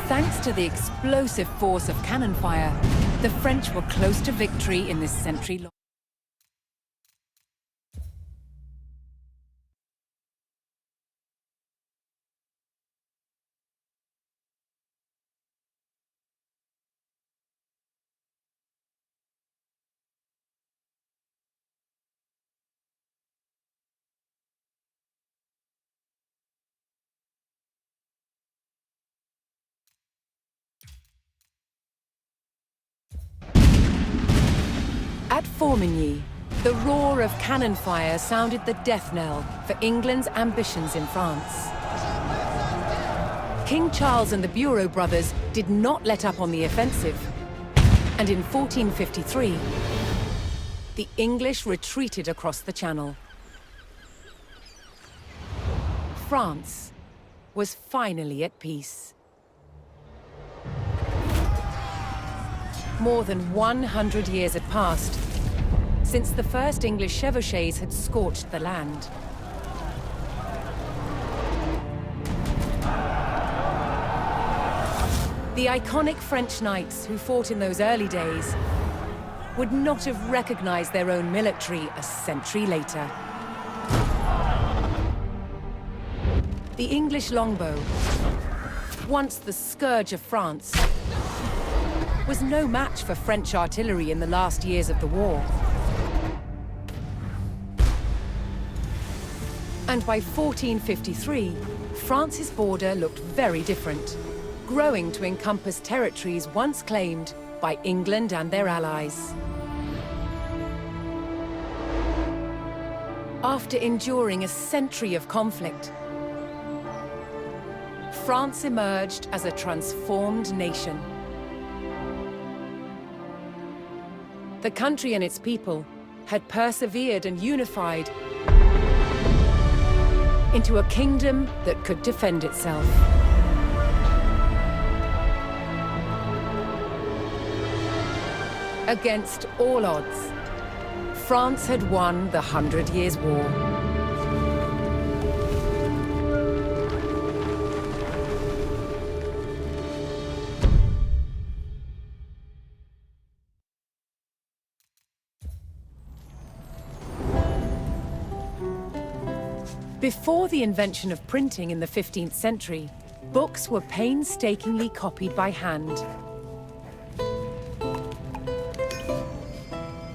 Thanks to the explosive force of cannon fire, the French were close to victory in this century-long. At Formigny, the roar of cannon fire sounded the death knell for England's ambitions in France. King Charles and the Bureau brothers did not let up on the offensive, and in 1453, the English retreated across the Channel. France was finally at peace. More than 100 years had passed since the first English chevauchés had scorched the land. The iconic French knights who fought in those early days would not have recognized their own military a century later. The English longbow, once the scourge of France, was no match for French artillery in the last years of the war. And by 1453, France's border looked very different, growing to encompass territories once claimed by England and their allies. After enduring a century of conflict, France emerged as a transformed nation. The country and its people had persevered and unified into a kingdom that could defend itself. Against all odds, France had won the 100 Years' War. Before the invention of printing in the 15th century, books were painstakingly copied by hand.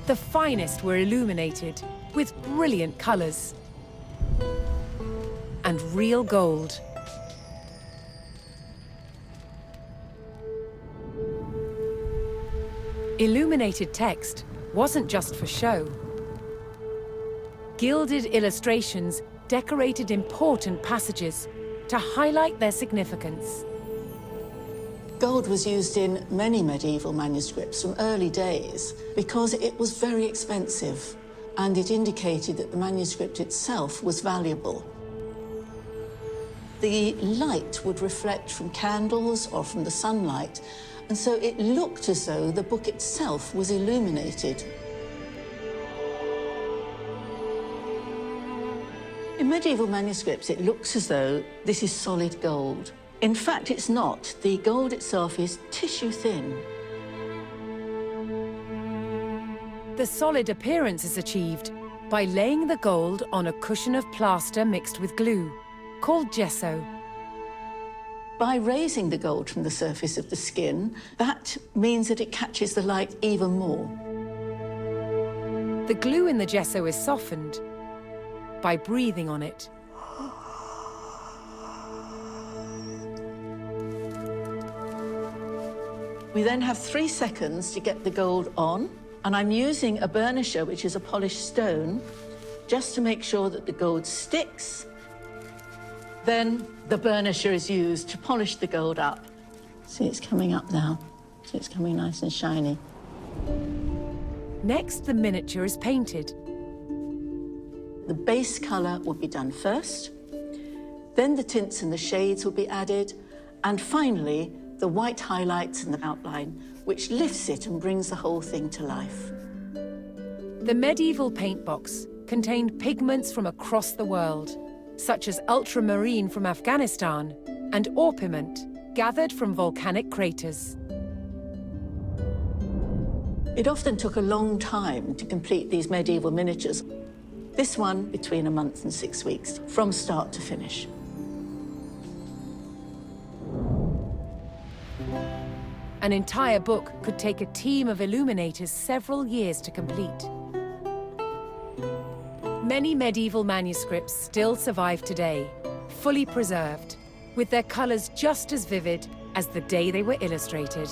The finest were illuminated with brilliant colors and real gold. Illuminated text wasn't just for show. Gilded illustrations decorated important passages to highlight their significance. Gold was used in many medieval manuscripts from early days because it was very expensive and it indicated that the manuscript itself was valuable. The light would reflect from candles or from the sunlight, and so it looked as though the book itself was illuminated. In medieval manuscripts, it looks as though this is solid gold. In fact, it's not. The gold itself is tissue thin. The solid appearance is achieved by laying the gold on a cushion of plaster mixed with glue, called gesso. By raising the gold from the surface of the skin, that means that it catches the light even more. The glue in the gesso is softened by breathing on it. We then have 3 seconds to get the gold on, and I'm using a burnisher, which is a polished stone, just to make sure that the gold sticks. Then the burnisher is used to polish the gold up. See, it's coming up now. So it's coming nice and shiny. Next, the miniature is painted. The base colour will be done first, then the tints and the shades will be added, and finally, the white highlights and the outline, which lifts it and brings the whole thing to life. The medieval paint box contained pigments from across the world, such as ultramarine from Afghanistan and orpiment gathered from volcanic craters. It often took a long time to complete these medieval miniatures. This one between a month and 6 weeks, from start to finish. An entire book could take a team of illuminators several years to complete. Many medieval manuscripts still survive today, fully preserved, with their colors just as vivid as the day they were illustrated.